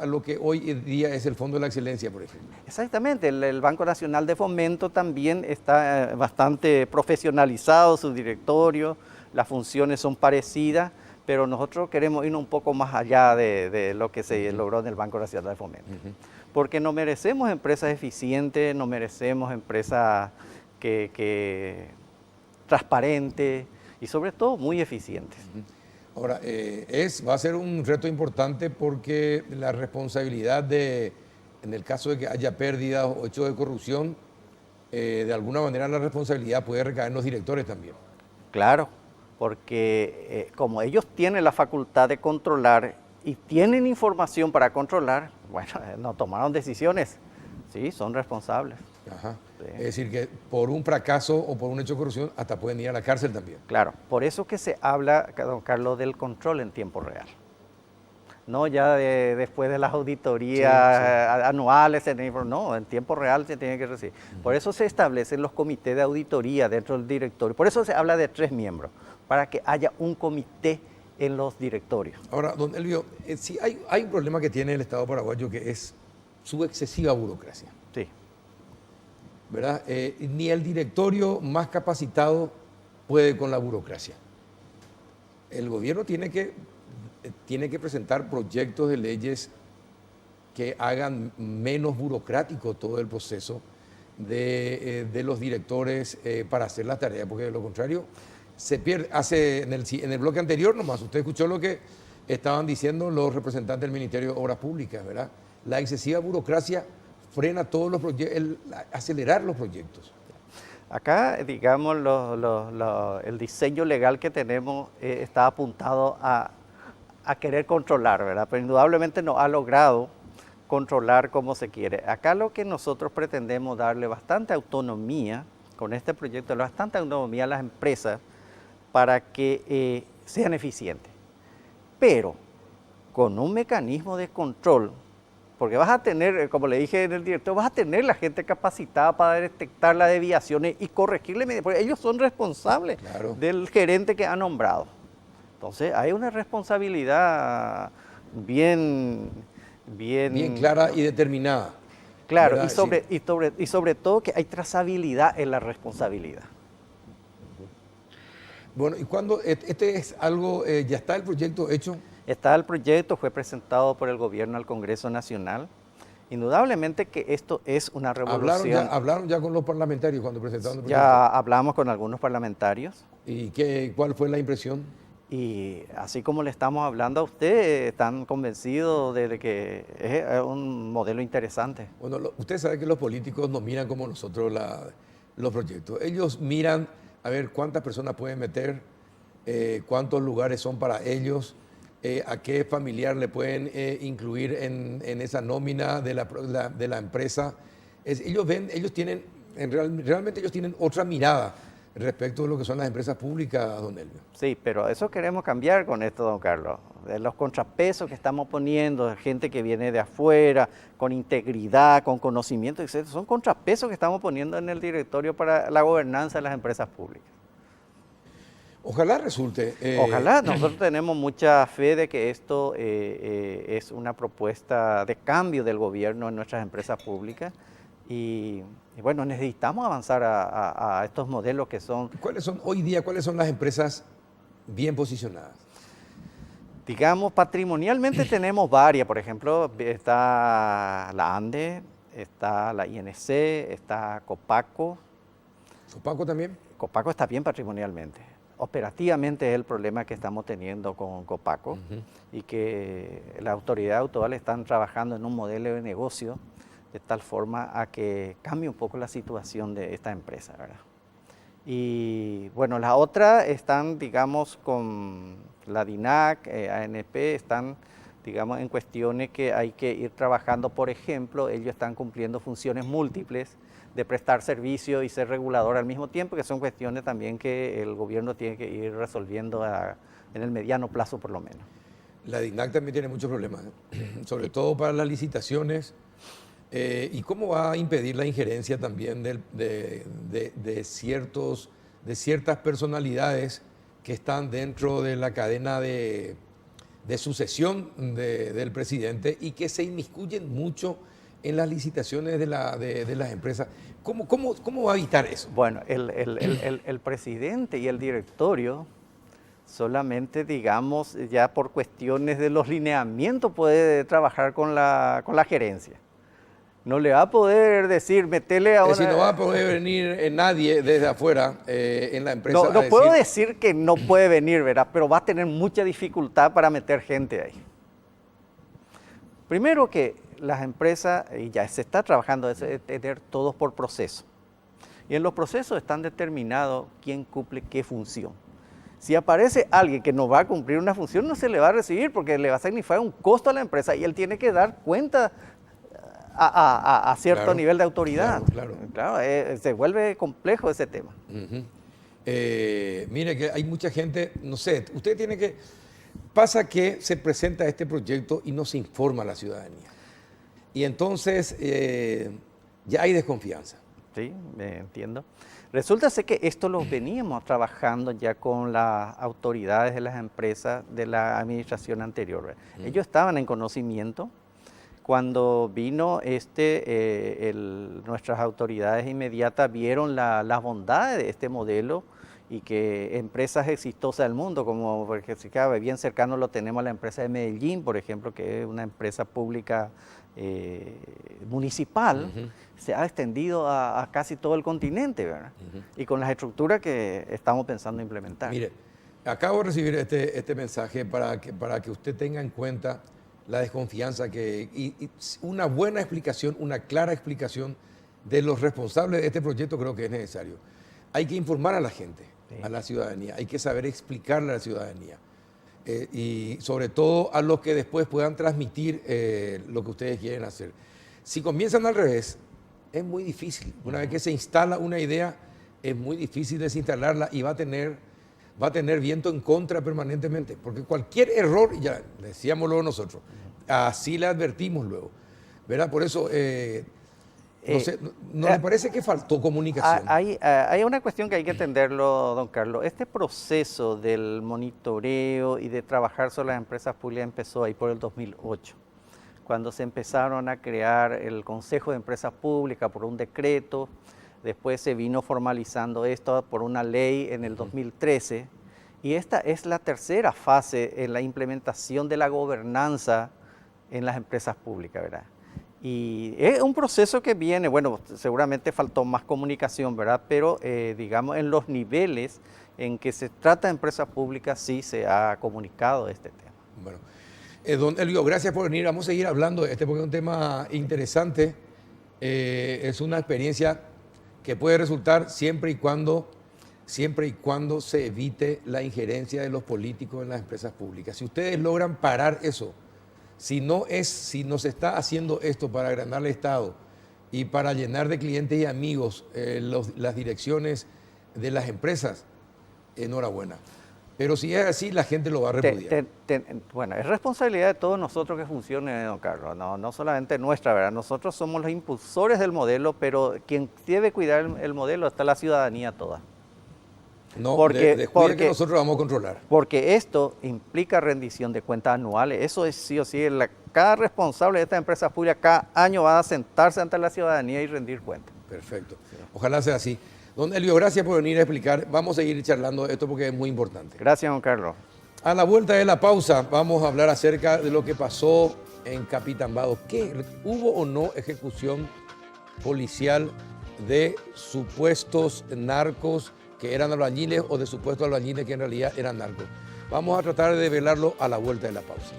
lo que hoy en día es el Fondo de la Excelencia, por ejemplo. Exactamente, el Banco Nacional de Fomento también está bastante profesionalizado, su directorio, las funciones son parecidas, pero nosotros queremos ir un poco más allá de lo que se logró en el Banco Nacional de Fomento. Porque no merecemos empresas eficientes, no merecemos empresas transparentes y sobre todo muy eficientes. Ahora, va a ser un reto importante porque la responsabilidad en el caso de que haya pérdidas o hechos de corrupción, de alguna manera la responsabilidad puede recaer en los directores también. Claro, porque como ellos tienen la facultad de controlar y tienen información para controlar, bueno, no tomaron decisiones, sí, son responsables. Ajá. Sí. Es decir, que por un fracaso o por un hecho de corrupción hasta pueden ir a la cárcel también. Claro, por eso que se habla, don Carlos, del control en tiempo real. No ya después de las auditorías anuales, no, en tiempo real se tiene que recibir. Por eso se establecen los comités de auditoría dentro del directorio. Por eso se habla de 3 miembros, para que haya un comité en los directorios. Ahora, don Elvio, sí hay un problema que tiene el Estado paraguayo que es su excesiva burocracia. Sí. ¿Verdad? Ni el directorio más capacitado puede con la burocracia. El gobierno tiene que presentar proyectos de leyes que hagan menos burocrático todo el proceso de los directores para hacer las tareas, porque de lo contrario se pierde. En el bloque anterior nomás, usted escuchó lo que estaban diciendo los representantes del Ministerio de Obras Públicas, ¿verdad? La excesiva burocracia frena todos los proyectos, acelerar los proyectos. Acá, digamos, el diseño legal que tenemos está apuntado a querer controlar, ¿verdad? Pero indudablemente no ha logrado controlar como se quiere. Acá lo que nosotros pretendemos darle bastante autonomía, con este proyecto, bastante autonomía a las empresas para que sean eficientes. Pero con un mecanismo de control, porque vas a tener, como le dije en el director, vas a tener la gente capacitada para detectar las desviaciones y corregirle, porque ellos son responsables del gerente que ha nombrado. Entonces hay una responsabilidad bien clara y determinada. Claro, y sobre todo que hay trazabilidad en la responsabilidad. Bueno, y cuando este es algo, ya está el proyecto hecho. Está el proyecto, fue presentado por el gobierno al Congreso Nacional. Indudablemente que esto es una revolución. Hablaron ya con los parlamentarios cuando presentaron el proyecto. Ya hablamos con algunos parlamentarios. ¿Y cuál fue la impresión? Y así como le estamos hablando a usted, están convencidos de que es un modelo interesante. Bueno, usted sabe que los políticos no miran como nosotros los proyectos. Ellos miran a ver cuántas personas pueden meter, cuántos lugares son para ellos, a qué familiar le pueden incluir en esa nómina de la empresa. Realmente ellos tienen otra mirada respecto de lo que son las empresas públicas, don Elvio. Sí, pero eso queremos cambiar con esto, don Carlos. De los contrapesos que estamos poniendo, gente que viene de afuera, con integridad, con conocimiento, etc. Son contrapesos que estamos poniendo en el directorio para la gobernanza de las empresas públicas. Ojalá resulte. Ojalá, nosotros tenemos mucha fe de que esto es una propuesta de cambio del gobierno en nuestras empresas públicas y bueno, necesitamos avanzar a estos modelos que son... Hoy día, cuáles son las empresas bien posicionadas? Digamos, patrimonialmente tenemos varias, por ejemplo, está la ANDE, está la INC, está Copaco. ¿Copaco también? Copaco está bien patrimonialmente. Operativamente es el problema que estamos teniendo con Copaco y que las autoridades autuales están trabajando en un modelo de negocio de tal forma a que cambie un poco la situación de esta empresa, ¿verdad? Y bueno, las otras están, digamos, con la DINAC, ANP, están, digamos, en cuestiones que hay que ir trabajando. Por ejemplo, ellos están cumpliendo funciones múltiples de prestar servicio y ser regulador al mismo tiempo, que son cuestiones también que el gobierno tiene que ir resolviendo en el mediano plazo por lo menos. La DINAC también tiene muchos problemas, sobre todo para las licitaciones. ¿Y cómo va a impedir la injerencia también de ciertas personalidades que están dentro de la cadena de sucesión del presidente y que se inmiscuyen mucho en las licitaciones de las empresas? ¿Cómo va a evitar eso? Bueno, el presidente y el directorio solamente, digamos, ya por cuestiones de los lineamientos puede trabajar con la gerencia. No le va a poder decir, metele ahora... Es decir, no va a poder venir nadie desde afuera en la empresa. No puedo decir que no puede venir, ¿verdad? Pero va a tener mucha dificultad para meter gente ahí. Primero que las empresas, y ya se está trabajando, es tener todos por proceso. Y en los procesos están determinados quién cumple qué función. Si aparece alguien que no va a cumplir una función, no se le va a recibir porque le va a significar un costo a la empresa y él tiene que dar cuenta a cierto nivel de autoridad. Claro, se vuelve complejo ese tema. Mire que hay mucha gente, no sé, usted tiene que... Pasa que se presenta este proyecto y no se informa a la ciudadanía. Y entonces ya hay desconfianza. Sí, entiendo. Resulta ser que esto lo veníamos trabajando ya con las autoridades de las empresas de la administración anterior. Ellos estaban en conocimiento. Cuando vino nuestras autoridades inmediatas vieron las bondades de este modelo y que empresas exitosas del mundo, como porque bien cercano lo tenemos a la empresa de Medellín, por ejemplo, que es una empresa pública municipal, se ha extendido a casi todo el continente, ¿verdad? Y con las estructuras que estamos pensando implementar. Mire, acabo de recibir este mensaje para que usted tenga en cuenta la desconfianza y una buena explicación, una clara explicación de los responsables de este proyecto creo que es necesario. Hay que informar a la gente, a la ciudadanía, hay que saber explicarle a la ciudadanía y sobre todo a los que después puedan transmitir lo que ustedes quieren hacer. Si comienzan al revés, es muy difícil. Una vez que se instala una idea, es muy difícil desinstalarla y va a tener viento en contra permanentemente, porque cualquier error, ya decíamos luego nosotros, así le advertimos luego, ¿verdad? Por eso, ¿no le parece que faltó comunicación? Hay una cuestión que hay que entenderlo, don Carlos. Este proceso del monitoreo y de trabajar sobre las empresas públicas empezó ahí por el 2008, cuando se empezaron a crear el Consejo de Empresas Públicas por un decreto. Después se vino formalizando esto por una ley en el 2013 Y esta es la tercera fase en la implementación de la gobernanza en las empresas públicas, ¿verdad? Y es un proceso que viene, bueno, seguramente faltó más comunicación, ¿verdad? Pero digamos en los niveles en que se trata de empresas públicas sí se ha comunicado este tema. Bueno, don Elio, gracias por venir. Vamos a seguir hablando de este porque es un tema interesante. Es una experiencia que puede resultar siempre y cuando se evite la injerencia de los políticos en las empresas públicas. Si ustedes logran parar eso, si no se está haciendo esto para agrandar el Estado y para llenar de clientes y amigos las direcciones de las empresas, enhorabuena. Pero si es así, la gente lo va a repudiar. Bueno, es responsabilidad de todos nosotros que funcione, don Carlos, no solamente nuestra, ¿verdad? Nosotros somos los impulsores del modelo, pero quien debe cuidar el modelo está la ciudadanía toda. No, porque que nosotros vamos a controlar. Porque esto implica rendición de cuentas anuales. Eso es sí o sí. Cada responsable de estas empresas públicas cada año va a sentarse ante la ciudadanía y rendir cuentas. Perfecto. Ojalá sea así. Don Elio, gracias por venir a explicar. Vamos a seguir charlando de esto porque es muy importante. Gracias, don Carlos. A la vuelta de la pausa vamos a hablar acerca de lo que pasó en Capitambado. ¿Hubo o no ejecución policial de supuestos narcos que eran albañiles o de supuestos albañiles que en realidad eran narcos? Vamos a tratar de develarlo a la vuelta de la pausa.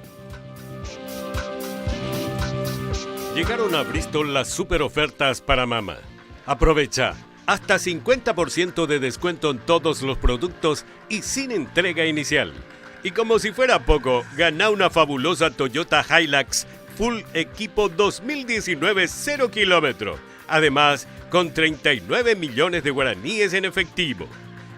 Llegaron a Bristol las super ofertas para mamá. Aprovecha hasta 50% de descuento en todos los productos y sin entrega inicial. Y como si fuera poco, gana una fabulosa Toyota Hilux Full Equipo 2019 0 kilómetro. Además, con 39 millones de guaraníes en efectivo.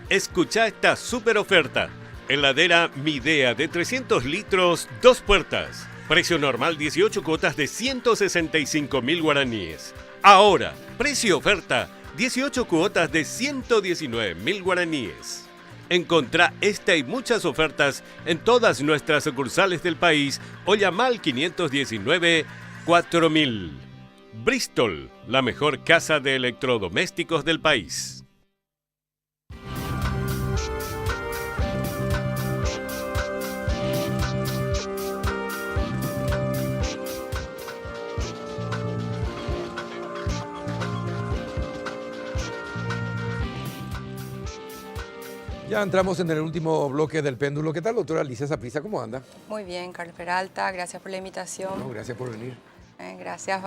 Escucha esta super oferta. Heladera Midea de 300 litros, 2 puertas. Precio normal 18 cuotas de 165.000 guaraníes. Ahora, precio oferta 18 cuotas de 119.000 guaraníes. Encontrá esta y muchas ofertas en todas nuestras sucursales del país o llama al 519 4000. Bristol, la mejor casa de electrodomésticos del país. Ya entramos en el último bloque del péndulo. ¿Qué tal, doctora Alicia Saprissa? ¿Cómo anda? Muy bien, Carlos Peralta, gracias por la invitación. No, gracias por venir. Gracias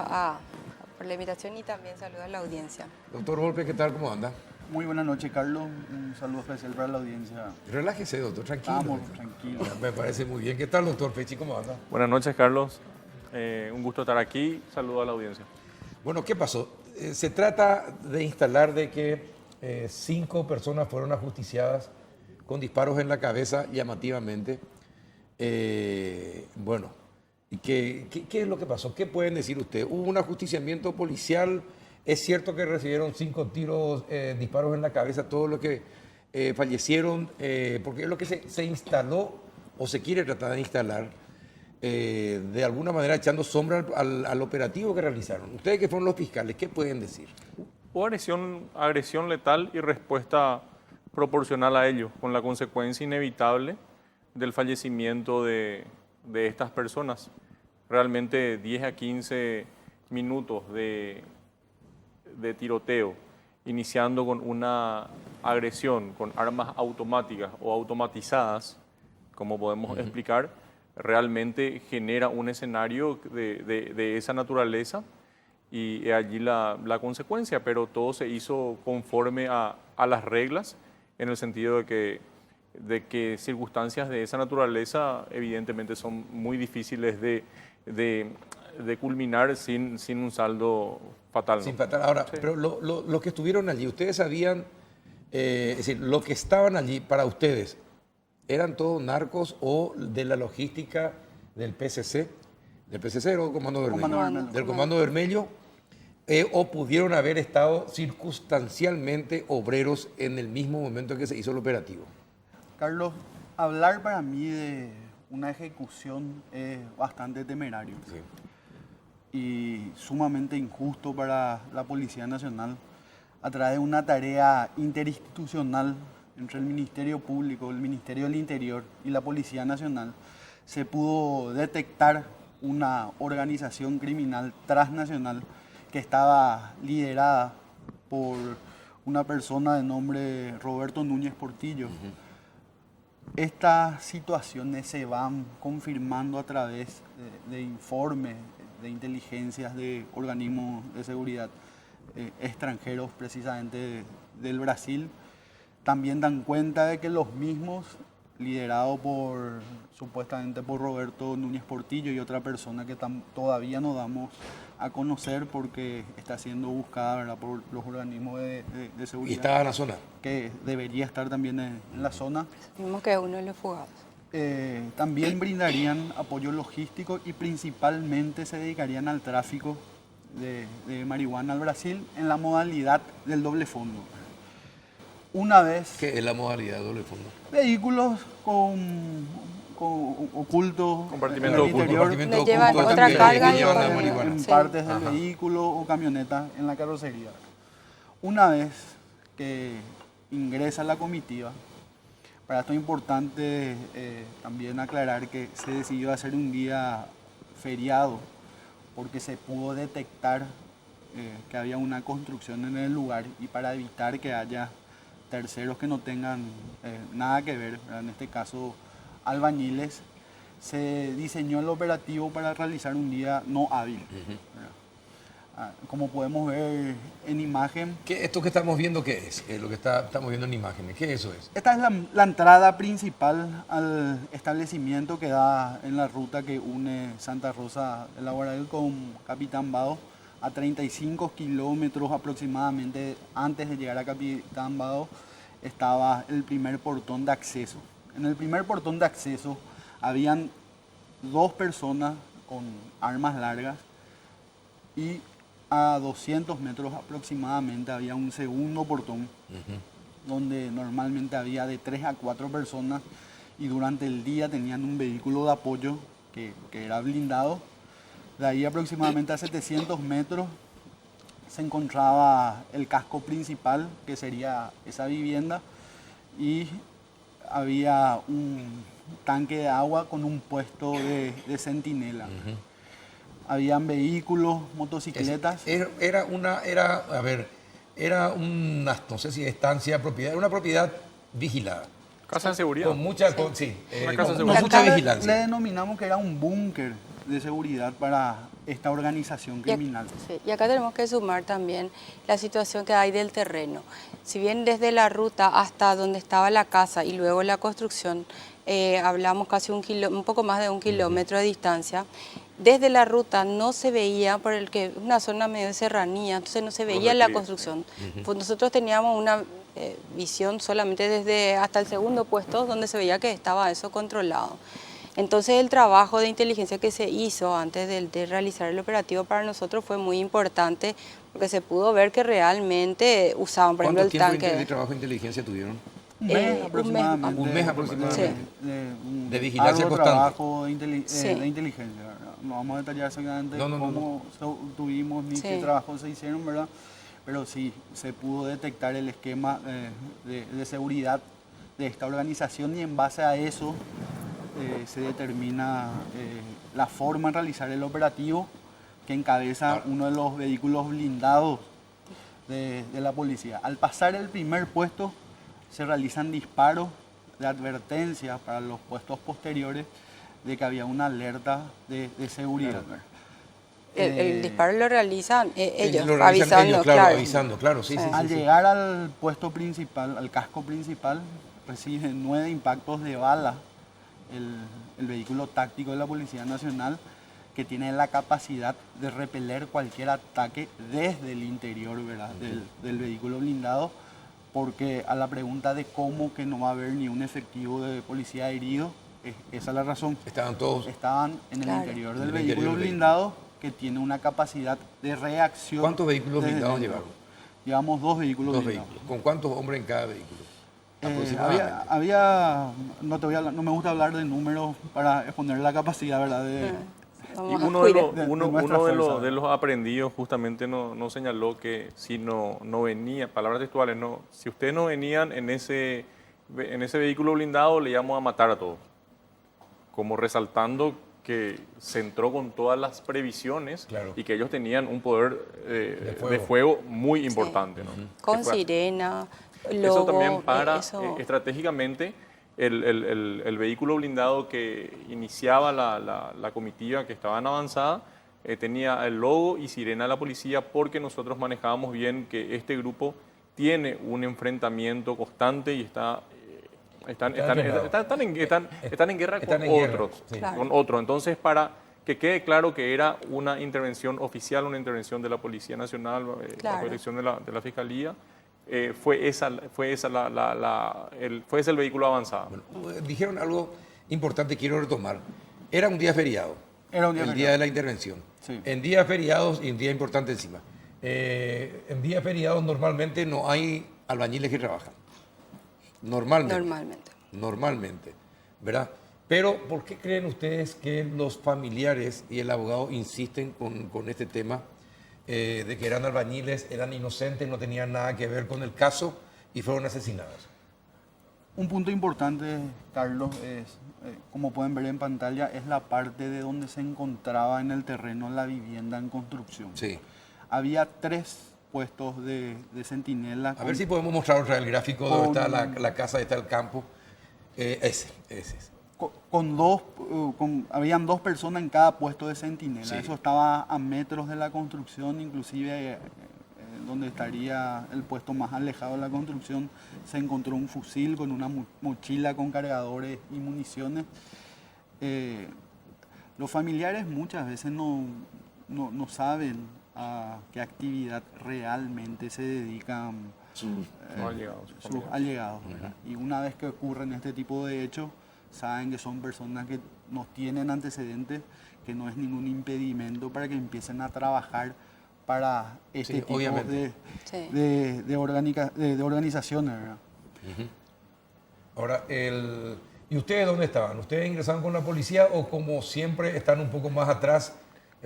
por la invitación y también saludo a la audiencia. Doctor Volpe, ¿qué tal? ¿Cómo anda? Muy buenas noches, Carlos. Un saludo especial para la audiencia. Relájese, doctor, tranquilo. Vamos, tranquilo. Me parece muy bien. ¿Qué tal, doctor Fechi? ¿Cómo anda? Buenas noches, Carlos. Un gusto estar aquí. Saludo a la audiencia. Bueno, ¿qué pasó? Se trata de instalar de que 5 personas fueron ajusticiadas con disparos en la cabeza llamativamente. Bueno, ¿qué es lo que pasó? ¿Qué pueden decir ustedes? ¿Hubo un ajusticiamiento policial? ¿Es cierto que recibieron 5 tiros, disparos en la cabeza, todos los que fallecieron? Porque es lo que se instaló o se quiere tratar de instalar, de alguna manera echando sombra al operativo que realizaron. Ustedes que fueron los fiscales, ¿qué pueden decir? Hubo agresión letal y respuesta proporcional a ello, con la consecuencia inevitable del fallecimiento de estas personas. Realmente 10 a 15 minutos de tiroteo, iniciando con una agresión con armas automáticas o automatizadas, como podemos explicar, realmente genera un escenario de esa naturaleza y allí la consecuencia, pero todo se hizo conforme a las reglas, en el sentido de que circunstancias de esa naturaleza evidentemente son muy difíciles de culminar sin un saldo fatal, ¿no? Sin fatal. Ahora, sí. Pero los que estuvieron allí, ¿ustedes sabían, es decir, los que estaban allí para ustedes, eran todos narcos o de la logística del PCC? ¿Del PCC o Comando Vermelho? Del Comando Vermelho, o pudieron haber estado circunstancialmente obreros en el mismo momento en que se hizo el operativo? Carlos, hablar para mí de una ejecución es bastante temerario. Sí. Y sumamente injusto para la Policía Nacional, a través de una tarea interinstitucional entre el Ministerio Público, el Ministerio del Interior y la Policía Nacional, se pudo detectar una organización criminal transnacional que estaba liderada por una persona de nombre Roberto Núñez Portillo. Estas situaciones se van confirmando a través de informes, de inteligencias de organismos de seguridad extranjeros, precisamente del Brasil. También dan cuenta de que los mismos, liderados supuestamente por Roberto Núñez Portillo y otra persona que todavía no damos a conocer porque está siendo buscada, ¿verdad?, por los organismos de seguridad. ¿Y está en la zona? Que debería estar también en la zona. Vimos que es uno de los fugados. También brindarían apoyo logístico y principalmente se dedicarían al tráfico de marihuana al Brasil en la modalidad del doble fondo. Una vez... ¿Qué es la modalidad de doble fondo? Vehículos ocultos Compartimento en el oculto. interior, Compartimento Le llevan oculto otra que carga y llevan la otra- marihuana. en Sí. partes del Ajá. vehículo o camioneta en la carrocería. Una vez que ingresa la comitiva, para esto es importante también aclarar que se decidió hacer un día feriado porque se pudo detectar que había una construcción en el lugar y para evitar que haya terceros que no tengan nada que ver, ¿verdad?, en este caso albañiles, se diseñó el operativo para realizar un día no hábil. ¿Verdad? Como podemos ver en imagen, ¿Esto que estamos viendo qué es? Lo que estamos viendo en imágenes, ¿qué eso es? esta es la entrada principal al establecimiento que da en la ruta que une Santa Rosa de la Guardia con Capitán Vado, a 35 kilómetros aproximadamente antes de llegar a Capitán Vado estaba el primer portón de acceso. En el primer portón de acceso habían 2 personas con armas largas y a 200 metros aproximadamente había un segundo portón donde normalmente había de 3 a 4 personas y durante el día tenían un vehículo de apoyo que era blindado. De ahí aproximadamente a 700 metros se encontraba el casco principal, que sería esa vivienda, y había un tanque de agua con un puesto de centinela. Habían vehículos, motocicletas. Era una, no sé si estancia, propiedad, era una propiedad vigilada. Casa de seguridad. Con mucha, Una casa de con seguridad. mucha Le vigilancia. denominamos que era un búnker de seguridad para esta organización criminal. Sí, y acá tenemos que sumar también la situación que hay del terreno. Si bien desde la ruta hasta donde estaba la casa y luego la construcción, hablamos casi un poco más de 1 kilómetro de distancia, desde la ruta no se veía, por el que es una zona medio de serranía, entonces no se veía la construcción. Pues nosotros teníamos una visión solamente desde hasta el segundo puesto donde se veía que estaba eso controlado. Entonces el trabajo de inteligencia que se hizo antes de realizar el operativo para nosotros fue muy importante porque se pudo ver que realmente usaban, por ejemplo, ¿Cuánto el tiempo de tanque. trabajo de inteligencia tuvieron? Un mes un mes. aproximadamente. Un mes aproximadamente. Sí. De vigilancia arduo constante. trabajo Sí. de inteligencia, ¿verdad? No vamos a detallar exactamente No. cómo tuvimos ni qué Sí. trabajos se hicieron, ¿verdad? Pero sí, se pudo detectar el esquema de seguridad de esta organización y en base a eso se determina la forma en realizar el operativo que encabeza uno de los vehículos blindados de la policía. Al pasar el primer puesto se realizan disparos de advertencia para los puestos posteriores de que había una alerta de seguridad. El disparo lo realizan ellos, Lo realizan avisando, ellos, claro, claro. avisando, claro, sí. Al llegar al puesto principal, al casco principal, reciben 9 impactos de bala el vehículo táctico de la Policía Nacional, que tiene la capacidad de repeler cualquier ataque desde el interior, ¿verdad?, del vehículo blindado, porque a la pregunta de cómo que no va a haber ni un efectivo de policía herido, esa es la razón. Estaban todos. Estaban en el Claro. interior En del el vehículo interior del blindado, que tiene una capacidad de reacción. ¿Cuántos vehículos desde blindados dentro. llevaron? Llevamos 2 vehículos Dos blindados. vehículos. ¿Con cuántos hombres en cada vehículo? No me gusta hablar de números para exponer la capacidad, ¿verdad? Y Vamos a uno de cuidar. los, de uno nuestra de fuerza. de los aprendidos justamente nos señaló que si no venía, palabras textuales, no, si ustedes no venían en en ese vehículo blindado le íbamos a matar a todos. Como resaltando que se entró con todas las previsiones Claro. y que ellos tenían un poder de fuego muy importante. ¿No? Con Que fue- sirena, Eso logo, también para eso- estratégicamente el vehículo blindado que iniciaba la comitiva que estaba en avanzada tenía el logo y sirena de la policía porque nosotros manejábamos bien que este grupo tiene un enfrentamiento constante y están en guerra Están con en guerra, otros. sí. Claro. Con otros. Entonces, para que quede claro que era una intervención oficial, una intervención de la Policía Nacional, Claro. bajo dirección de la Fiscalía, fue ese el vehículo avanzado. Bueno, dijeron algo importante, quiero retomar. Era un día feriado. Era un día el feriado. día de la intervención. Sí. En días feriados y un día importante encima. En días feriados normalmente no hay albañiles que trabajan. Normalmente. Normalmente, ¿verdad? Pero, ¿por qué creen ustedes que los familiares y el abogado insisten con este tema de que eran albañiles, eran inocentes, no tenían nada que ver con el caso y fueron asesinados? Un punto importante, Carlos, es, como pueden ver en pantalla, es la parte de donde se encontraba en el terreno la vivienda en construcción. Sí. Había 3 puestos de centinela. A ver si podemos mostrar otra vez el gráfico donde con- está la casa, está el campo. Ese es. Habían 2 personas en cada puesto de centinela. Sí. Eso estaba a metros de la construcción, inclusive donde estaría el puesto más alejado de la construcción se encontró un fusil con una mochila con cargadores y municiones. Los familiares muchas veces no saben a qué actividad realmente se dedican Sus allegados, sus sus familiares. allegados, ¿verdad? Y una vez que ocurren este tipo de hechos, saben que son personas que no tienen antecedentes, que no es ningún impedimento para que empiecen a trabajar para este Sí, tipo obviamente. Sí. de organizaciones, ¿verdad? Ahora, ¿y ustedes dónde estaban? ¿Ustedes ingresaron con la policía o como siempre están un poco más atrás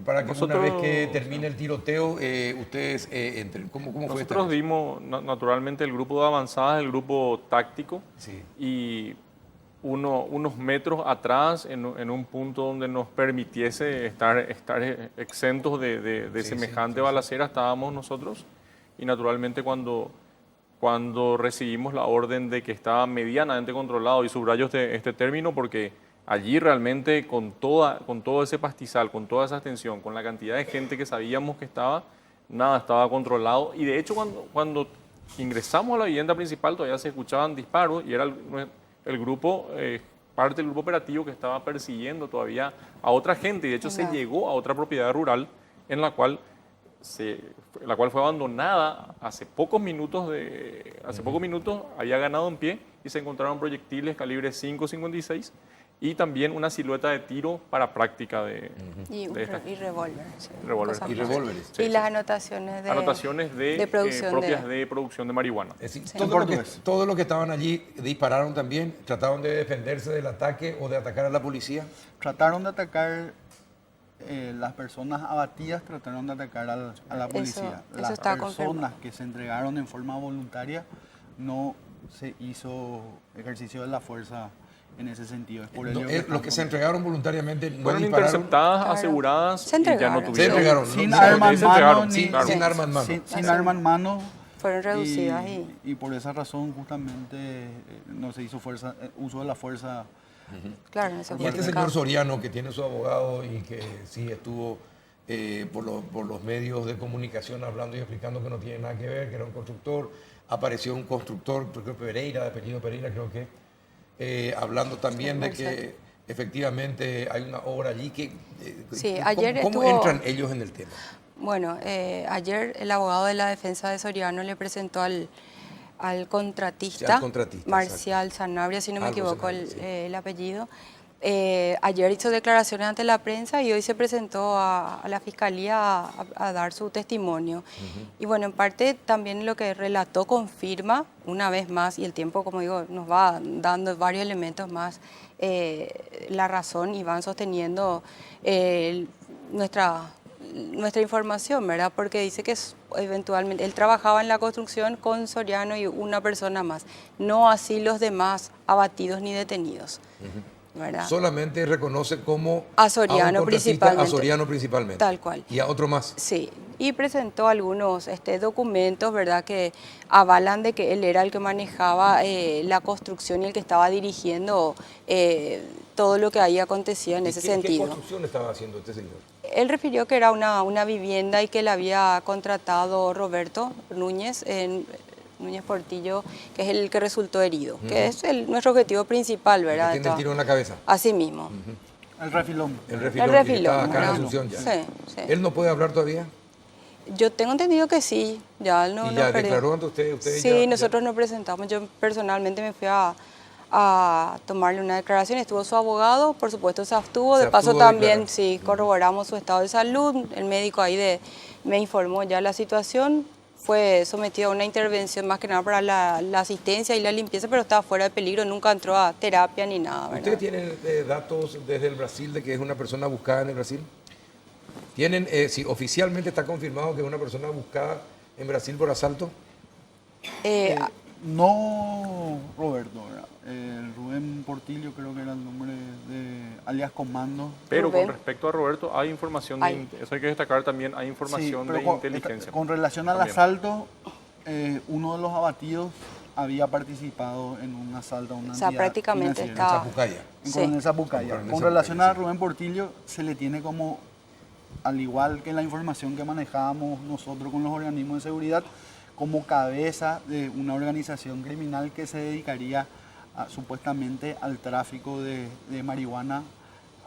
para que Nosotros- una vez que termine el tiroteo ustedes entren? ¿Cómo fue esta Nosotros vez? vimos naturalmente el grupo de avanzadas, el grupo táctico, Sí. y unos metros atrás, en un punto donde nos permitiese estar exentos de Sí, semejante sí. balacera, estábamos nosotros. Y naturalmente cuando recibimos la orden de que estaba medianamente controlado, y subrayo este término porque allí realmente con todo ese pastizal, con toda esa extensión, con la cantidad de gente que sabíamos que estaba, nada estaba controlado. Y de hecho cuando ingresamos a la vivienda principal todavía se escuchaban disparos y era el grupo, parte del grupo operativo que estaba persiguiendo todavía a otra gente, y de hecho se Claro. llegó a otra propiedad rural en la cual fue abandonada hace pocos minutos, había ganado en pie y se encontraron proyectiles calibre 5.56 y también una silueta de tiro para práctica de esta- Y revólver. Sí, Revólver. cosas Y más. revólveres. Y las anotaciones de... anotaciones de producción propias de producción de marihuana. Es decir, Sí. todos los que estaban allí dispararon también, trataron de defenderse del ataque o de atacar a la policía. Trataron de atacar las personas abatidas, trataron de atacar a la policía. eso Las está personas confirmado. que se entregaron en forma voluntaria no se hizo ejercicio de la fuerza en ese sentido. Es por ello Los están que se entregaron voluntariamente no Fueron dispararon. interceptadas, Claro. aseguradas Se y ya no entregaron. Se tuvieron. entregaron. sin no- arma en se mano, entregaron, ni- claro. sin arma en mano. sin arma en mano. Fueron reducidas y por esa razón justamente no se hizo uso de la fuerza. Claro, en ese Y este caso. señor Soriano, que tiene su abogado y que sí estuvo por los medios de comunicación hablando y explicando que no tiene nada que ver, que era un constructor, apareció un constructor, creo que Pereira, de apellido Pereira, creo que, hablando también de que efectivamente hay una obra allí que... Sí, ¿cómo- ayer ¿Cómo estuvo- entran ellos en el tema? Bueno, ayer el abogado de la defensa de Soriano le presentó al contratista, Sí, al contratista, Marcial Sanabria, si no me Algo equivoco Sanabria, sí. el apellido. Ayer hizo declaraciones ante la prensa y hoy se presentó a la fiscalía a dar su testimonio. Y bueno, en parte también lo que relató confirma una vez más, y el tiempo, como digo, nos va dando varios elementos más, la razón y van sosteniendo nuestra información, ¿verdad? Porque dice que eventualmente, él trabajaba en la construcción con Soriano y una persona más, no así los demás abatidos ni detenidos. ¿Verdad? Solamente reconoce como A Soriano un contratista, principalmente. a Soriano principalmente. Tal cual. Y a otro más. Sí, y presentó algunos documentos, ¿verdad?, que avalan de que él era el que manejaba la construcción y el que estaba dirigiendo todo lo que ahí acontecía en ese ¿Qué sentido. construcción estaba haciendo este señor? Él refirió que era una vivienda y que le había contratado Roberto Núñez, Núñez Portillo, que es el que resultó herido, que es nuestro objetivo principal, ¿verdad? ¿Tiene el tiro en la cabeza? Así mismo. El refilón. El refilón, El que refilón, está acá en ¿verdad? Asunción ya. Sí, sí. ¿Él no puede hablar todavía? Yo tengo entendido que sí, ya él no, ¿Y ya no perdió. declaró ante usted? Sí, nosotros nos presentamos. Yo personalmente me fui a tomarle una declaración. Estuvo su abogado, por supuesto se abstuvo. Se De paso abstuvo de también, declarar. sí, corroboramos su estado de salud. El médico ahí me informó ya la situación. Fue sometido a una intervención más que nada para la asistencia y la limpieza, pero estaba fuera de peligro, nunca entró a terapia ni nada, ¿verdad? ¿Ustedes tienen datos desde el Brasil de que es una persona buscada en el Brasil? ¿Tienen, si oficialmente está confirmado que es una persona buscada en Brasil por asalto? No Roberto, ¿verdad? Rubén Portillo creo que era el nombre de alias Comando. Pero Rubén. con respecto a Roberto, hay información, eso hay que destacar también, hay información pero de con, inteligencia. con relación al también. asalto, uno de los abatidos había participado en un asalto a una O sea, entidad prácticamente financiera. está... Zapucaya. En Sí. Coronel Zapucaya. Con Coronel Con relación a Zapucaya, sí. Rubén Portillo, se le tiene como, al igual que la información que manejábamos nosotros con los organismos de seguridad, como cabeza de una organización criminal que se dedicaría supuestamente al tráfico de marihuana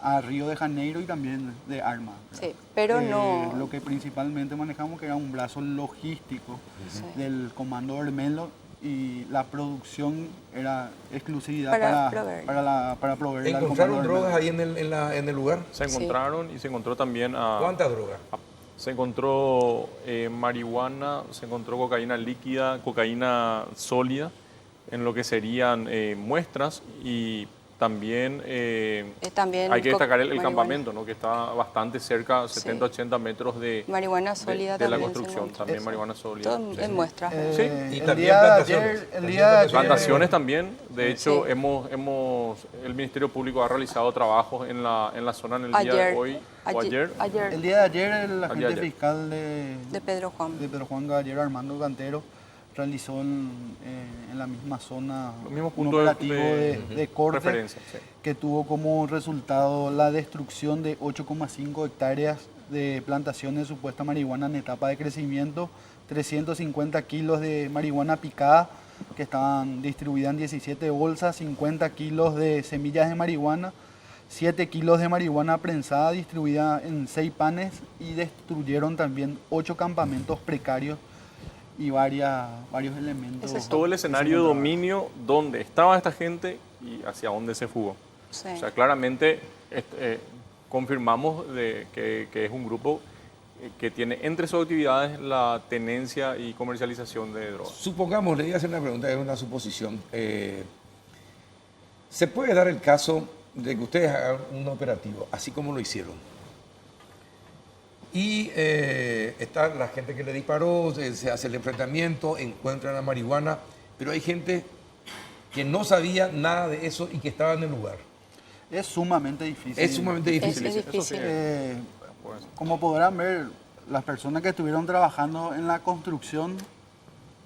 a Río de Janeiro y también de armas. ¿verdad? Sí, pero no... Lo que principalmente manejamos que era un brazo logístico Sí. del Comando Bermelo y la producción era exclusividad Para para proveer al ¿Encontraron Comando drogas Bermelo. ahí en el lugar? Se Sí. encontraron y se encontró también ¿Cuántas drogas? se encontró marihuana, se encontró cocaína líquida, cocaína sólida, en lo que serían muestras y también, también hay que destacar el marihuana. campamento, ¿no? Que está bastante cerca, Sí. 70-80 metros de Marihuana sólida de la también se construcción, encontró. también marihuana sólida. Todo en muestras. Sí. Y El también día de plantaciones. ayer, el También día de ayer, Plantaciones también, de hecho Sí. el Ministerio Público ha realizado trabajos en la zona en el día de hoy o ayer. el día de ayer el agente ayer. fiscal De Pedro Juan. de Pedro Juan Gallero, Armando Cantero, realizó en la misma zona Los mismos un puntos operativo de corte referencia, sí. que tuvo como resultado la destrucción de 8,5 hectáreas de plantaciones de supuesta marihuana en etapa de crecimiento, 350 kilos de marihuana picada que estaban distribuidas en 17 bolsas, 50 kilos de semillas de marihuana, 7 kilos de marihuana prensada distribuida en 6 panes y destruyeron también 8 campamentos precarios y varios elementos. Eso es Todo el que se escenario de encontraban. dominio donde estaba esta gente y hacia dónde se fugó. Sí. O sea, claramente confirmamos que es un grupo que tiene entre sus actividades la tenencia y comercialización de drogas. Supongamos, le voy a hacer una pregunta, es una suposición. ¿Se puede dar el caso de que ustedes hagan un operativo, así como lo hicieron? Y está la gente que le disparó, se hace el enfrentamiento, encuentran la marihuana, pero hay gente que no sabía nada de eso y que estaba en el lugar. Es sumamente difícil. Es sumamente difícil. Es Eso difícil. sí, pues, Como podrán ver, las personas que estuvieron trabajando en la construcción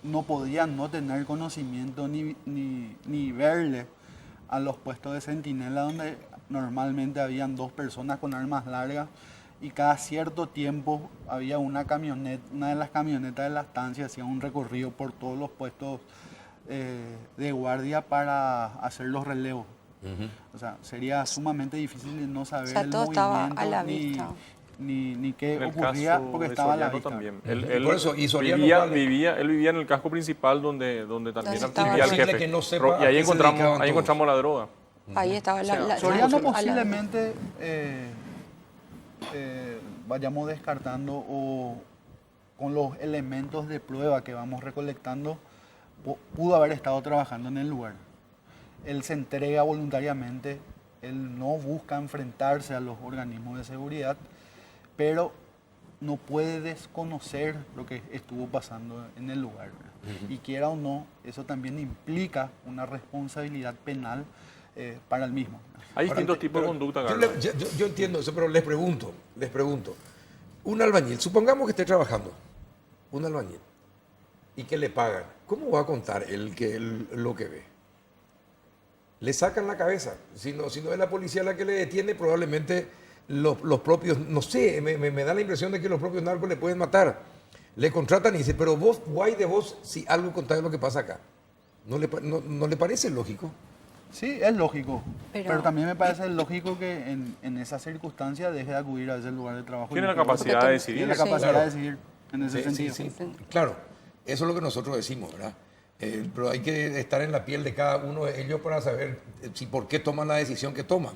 no podían no tener conocimiento ni verle a los puestos de centinela donde normalmente habían 2 personas con armas largas y cada cierto tiempo había una de las camionetas de la estancia hacía un recorrido por todos los puestos de guardia para hacer los relevos. O sea, sería sumamente difícil no saber O sea, el todo estaba movimiento a la vista. ni qué en el ocurría caso porque de estaba a la Soriano vista. también. Ujú. Por eso, y Soriano, él vivía en el casco principal donde también estaba vivía el el- jefe. que no sepa Y a ahí qué se dedicaban todos. encontramos la droga. Ahí estaba Soriano a la- posiblemente vayamos descartando o con los elementos de prueba que vamos recolectando, pudo haber estado trabajando en el lugar. Él se entrega voluntariamente, él no busca enfrentarse a los organismos de seguridad, pero no puede desconocer lo que estuvo pasando en el lugar, ¿verdad? Y quiera o no, eso también implica una responsabilidad penal para el mismo. Hay distintos tipos de conducta, Carlos. Yo entiendo eso, pero les pregunto, un albañil, supongamos que esté trabajando, un albañil, y que le pagan, ¿cómo va a contar lo que ve? Le sacan la cabeza. Si no es la policía la que le detiene, probablemente los propios, no sé, me da la impresión de que los propios narcos le pueden matar. Le contratan y dicen, pero vos, guay de vos, si algo contás de lo que pasa acá. ¿No le parece lógico? Sí, es lógico, Pero- pero también me parece lógico que en esas circunstancias deje de acudir a ese lugar de trabajo. Tiene la Y creo que capacidad de tiene decidir. la Sí. capacidad Claro. de decidir en ese Sí, sentido. Claro, eso es lo que nosotros decimos, ¿verdad? Pero hay que estar en la piel de cada uno de ellos para saber por qué toman la decisión que toman.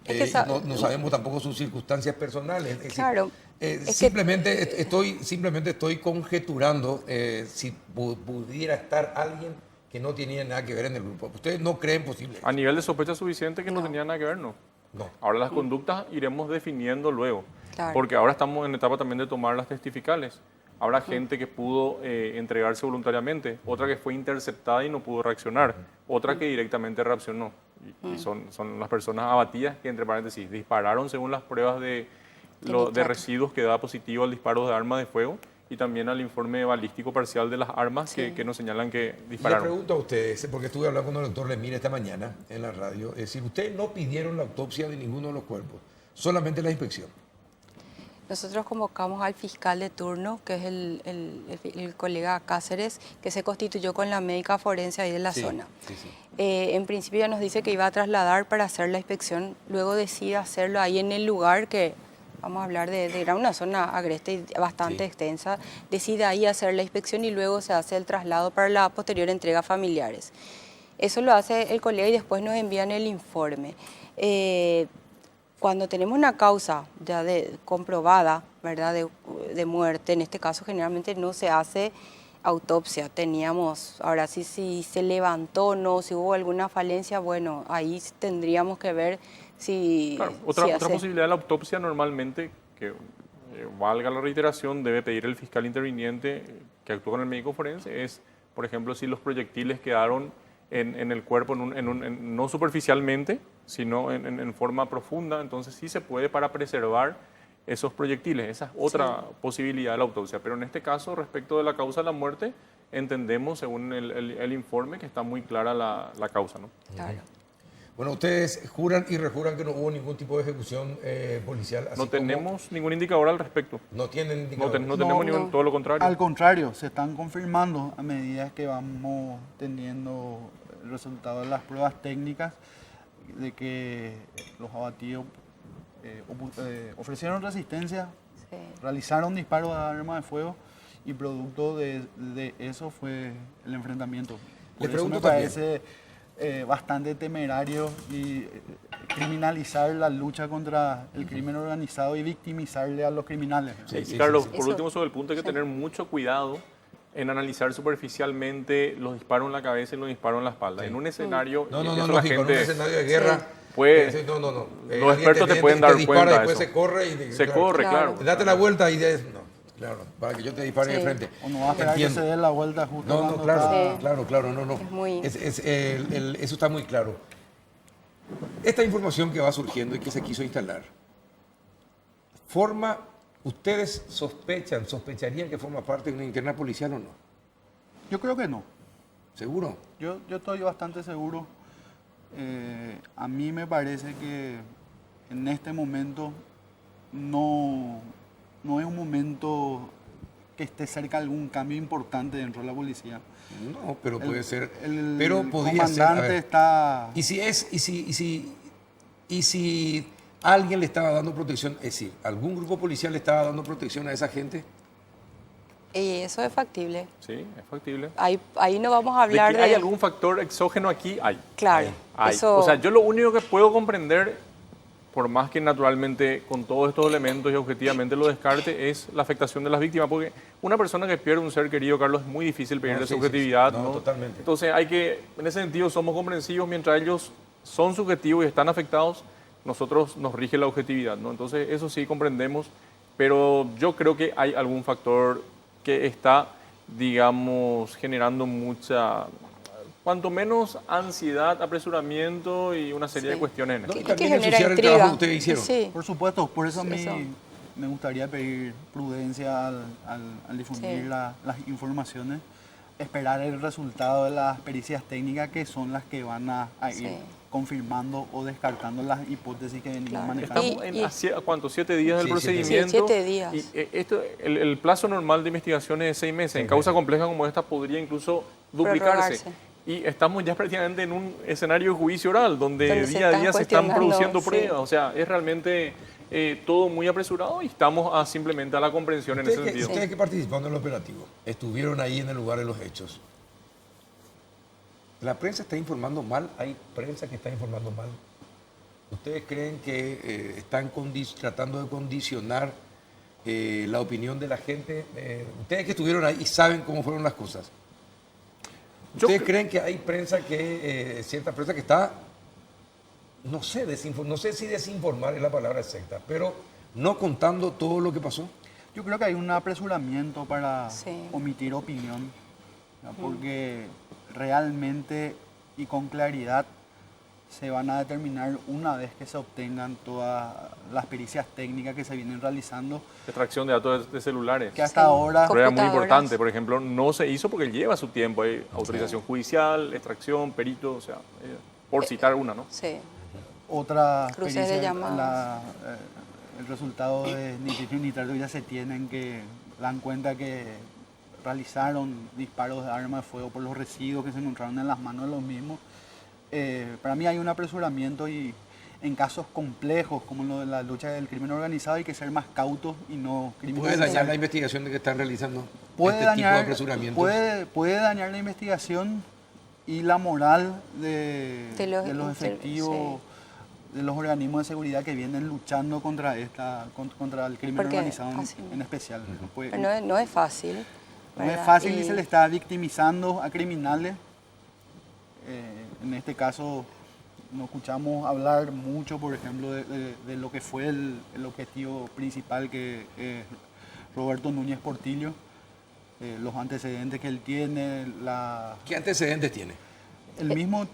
Es que No sabemos tampoco sus circunstancias personales. Es decir, Claro, es que- simplemente estoy conjeturando si pudiera estar alguien que no tenía nada que ver en el grupo. ¿Ustedes no creen posible? A nivel de sospecha suficiente que no tenía nada que ver, no. No. Ahora las conductas iremos definiendo luego, Claro. porque ahora estamos en etapa también de tomar las testificales. Habrá gente que pudo entregarse voluntariamente, otra que fue interceptada y no pudo reaccionar, otra que directamente reaccionó. Y son las personas abatidas que, entre paréntesis, dispararon según las pruebas de nitrato. residuos que da positivo al disparo de arma de fuego y también al informe balístico parcial de las armas Sí. que nos señalan que Le dispararon. pregunto a ustedes, porque estuve hablando con el doctor Lemire esta mañana en la radio, es decir, ustedes no pidieron la autopsia de ninguno de los cuerpos, solamente la inspección. Nosotros convocamos al fiscal de turno, que es el colega Cáceres, que se constituyó con la médica forense ahí de la zona. En principio ya nos dice que iba a trasladar para hacer la inspección, luego decide hacerlo ahí en el lugar que, vamos a hablar era una zona agreste y bastante extensa, decide ahí hacer la inspección y luego se hace el traslado para la posterior entrega a familiares. Eso lo hace el colega y después nos envían el informe. Cuando tenemos una causa ya comprobada, ¿verdad?, de muerte, en este caso generalmente no se hace autopsia. Ahora sí, si se levantó o no, si hubo alguna falencia, bueno, ahí tendríamos que ver si... Claro, si otra hace- posibilidad de la autopsia normalmente, que valga la reiteración, debe pedir el fiscal interviniente que actúa con el médico forense, es, por ejemplo, si los proyectiles quedaron en el cuerpo, no superficialmente, sino en forma profunda, entonces sí se puede para preservar esos proyectiles. Esa es otra posibilidad de la autopsia. Pero en este caso, respecto de la causa de la muerte, entendemos, según el informe, que está muy clara la causa, ¿no? Claro. Bueno, ustedes juran y rejuran que no hubo ningún tipo de ejecución policial. así No como tenemos ningún indicador al respecto. No tienen No, indicadores. no tenemos ningún, todo lo contrario. Al contrario, se están confirmando a medida que vamos teniendo el resultado de las pruebas técnicas de que los abatidos ofrecieron resistencia, Sí. realizaron disparos de arma de fuego y producto de eso fue el enfrentamiento. Por Le eso me pregunto también. parece bastante temerario y criminalizar la lucha contra el crimen organizado y victimizarle a los criminales. Y Carlos, por Eso- último, sobre el punto hay que tener mucho cuidado en analizar superficialmente los disparos en la cabeza y los disparos en la espalda. En un escenario, No, y eso la lógico, en un gente escenario de guerra. puede- no. los expertos te pueden dar dispara, cuenta de después eso. se corre y se claro, corre, Claro. claro. Date la vuelta y no, claro, para que yo te dispare de Sí. frente. O no va a esperar que Entiendo. se dé la vuelta justo No, cuando claro, está... claro, no. Es muy- Eso está muy claro. Esta información que va surgiendo y que se quiso instalar, ¿ustedes sospecharían que forma parte de una interna policial o no? Yo creo que no. ¿Seguro? Yo estoy bastante seguro. A mí me parece que en este momento no es un momento que esté cerca de algún cambio importante dentro de la policía. No, pero puede ser. El Pero podría ser. comandante a ver, está... ¿Y si alguien le estaba dando protección, es decir, algún grupo policial le estaba dando protección a esa gente? Y eso es factible. Sí, es factible. Ahí no vamos a ¿De hablar que hay algún factor exógeno aquí? Hay. Claro, Hay. eso... O sea, yo lo único que puedo comprender, por más que naturalmente con todos estos elementos y objetivamente lo descarte, es la afectación de las víctimas. Porque una persona que pierde un ser querido, Carlos, es muy difícil pedirle sí, subjetividad. sí. No, totalmente. Entonces hay que, en ese sentido, somos comprensivos mientras ellos son subjetivos y están afectados, nosotros nos rige la objetividad, ¿no? Entonces eso sí comprendemos pero yo creo que hay algún factor que está, digamos, generando mucha, cuanto menos ansiedad, apresuramiento y una serie de cuestiones en esto. Y que también genera ensuciar el intriga. trabajo que ustedes hicieron. Sí. Por supuesto, por eso a mí Eso. me gustaría pedir prudencia al difundir Sí. las informaciones, esperar el resultado de las pericias técnicas que son las que van a ir Sí. confirmando o descartando las hipótesis que venimos Claro. manejando. Estamos en ¿cuántos? 7 días del Sí, 7 días. procedimiento. Sí, 7 días. Y el plazo normal de investigación es de 6 meses. En causa compleja como esta podría incluso duplicarse. Prorrogarse. Y estamos ya prácticamente en un escenario de juicio oral, donde Donde se día a están día se están cuestionando, produciendo sí. pruebas. O sea, es realmente todo muy apresurado y estamos simplemente a la comprensión en ese sentido. Ustedes que participaron en el operativo, estuvieron ahí en el lugar de los hechos. ¿La prensa está informando mal? ¿Hay prensa que está informando mal? ¿Ustedes creen que están tratando de condicionar la opinión de la gente? Ustedes que estuvieron ahí y saben cómo fueron las cosas. ¿Ustedes creen que hay prensa cierta prensa que está, no sé si desinformar es la palabra exacta, pero no contando todo lo que pasó? Yo creo que hay un apresuramiento para Sí. omitir opinión, ¿no? Porque realmente y con claridad se van a determinar una vez que se obtengan todas las pericias técnicas que se vienen realizando, Extracción de datos de celulares. que hasta Sí. ahora Prueba muy Computadoras. importante, por ejemplo, no se hizo porque lleva su tiempo. Hay autorización judicial, extracción, perito, o sea, por citar una, ¿no? Sí. otra Cruces de pericia, llamadas. el resultado de nitritio y nitrato ya se tienen, que dan cuenta que realizaron disparos de arma de fuego por los residuos que se encontraron en las manos de los mismos. Para mí hay un apresuramiento y en casos complejos como lo de la lucha del crimen organizado hay que ser más cautos y no ¿Puede criminalizar. dañar la investigación que están realizando Puede este tipo de dañar, apresuramientos? puede dañar la investigación y la moral de De los los efectivos, de los organismos de seguridad que vienen luchando contra contra el crimen Porque organizado así en especial. Pues, Pero no es fácil. no es ¿verdad? fácil y Y- se le está victimizando a criminales. En este caso, no escuchamos hablar mucho, por ejemplo, de lo que fue el objetivo principal, que es Roberto Núñez Portillo, los antecedentes que él tiene, ¿Qué antecedentes tiene? el mismo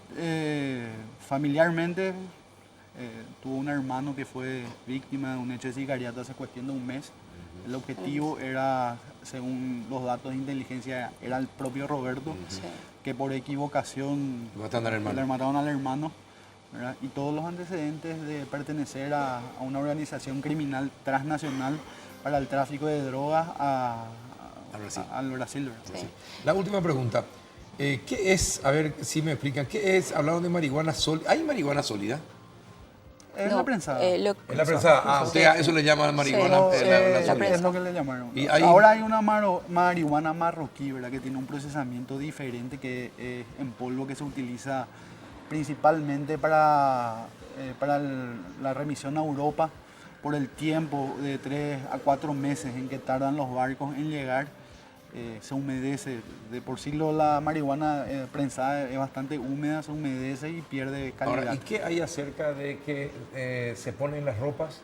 familiarmente tuvo un hermano que fue víctima de un hecho de sicariato hace cuestión de un mes. El objetivo era, según los datos de inteligencia, era el propio Roberto, Sí. que por equivocación Mataron al hermano. le mataron al hermano, ¿verdad? Y todos los antecedentes de pertenecer a una organización criminal transnacional para el tráfico de drogas al Brasil. ¿verdad? Sí. La última pregunta. ¿Qué es, a ver si me explican, qué es, hablaron de marihuana sólida? ¿Hay marihuana sólida? Es No, la prensa. En la prensa, usted a eso le llaman marihuana. Sí, la la sólida. prensa. Es lo que le llamaron. Y hay- Ahora hay una marihuana marroquí, ¿verdad? Que tiene un procesamiento diferente, que es en polvo, que se utiliza principalmente para la remisión a Europa por el tiempo de 3 a 4 meses en que tardan los barcos en llegar. Se humedece. De por sí la marihuana prensada es bastante húmeda, se humedece y pierde calidad. Ahora, ¿y qué hay acerca de que se ponen las ropas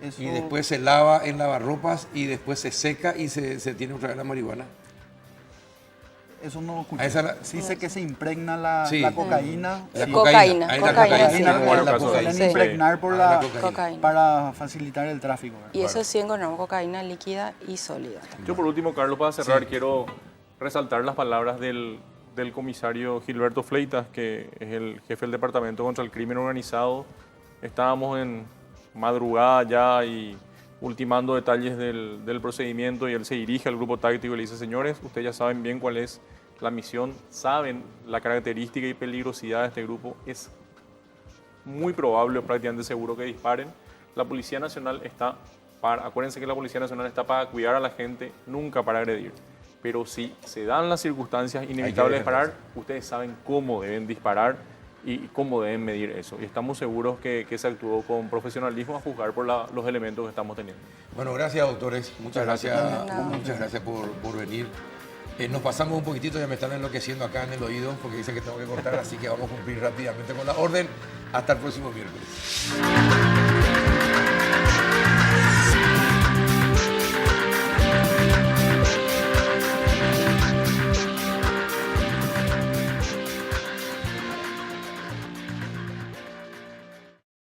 Eso- y después se lava en lavarropas y después se seca y se tiene otra vez la marihuana? Eso no lo escuché. A esa Sí sé que se impregna Sí. la cocaína. La sí. Cocaína, Ahí la cocaína, cocaína, sí. la Bueno, cocaína. caso de- Suelen Sí. impregnar por la la, cocaína. Cocaína. para facilitar el tráfico. ¿verdad? Y eso sí encontramos cocaína líquida y sólida. Yo por último, Carlos, para cerrar, Sí. quiero resaltar las palabras del comisario Gilberto Fleitas, que es el jefe del Departamento contra el Crimen Organizado. Estábamos en madrugada ya y ultimando detalles del procedimiento y él se dirige al grupo táctico y le dice, señores, ustedes ya saben bien cuál es la misión, saben la característica y peligrosidad de este grupo, es muy probable o prácticamente seguro que disparen. La Policía Nacional está acuérdense que la Policía Nacional está para cuidar a la gente, nunca para agredir. Pero si se dan las circunstancias inevitables de disparar, ustedes saben cómo deben disparar y cómo deben medir eso. Y estamos seguros que se actuó con profesionalismo a juzgar por los elementos que estamos teniendo. Bueno, gracias, doctores. Muchas gracias, nada. muchas gracias por venir. Nos pasamos un poquitito, ya me están enloqueciendo acá en el oído porque dicen que tengo que cortar, así que vamos a cumplir rápidamente con la orden. Hasta el próximo miércoles.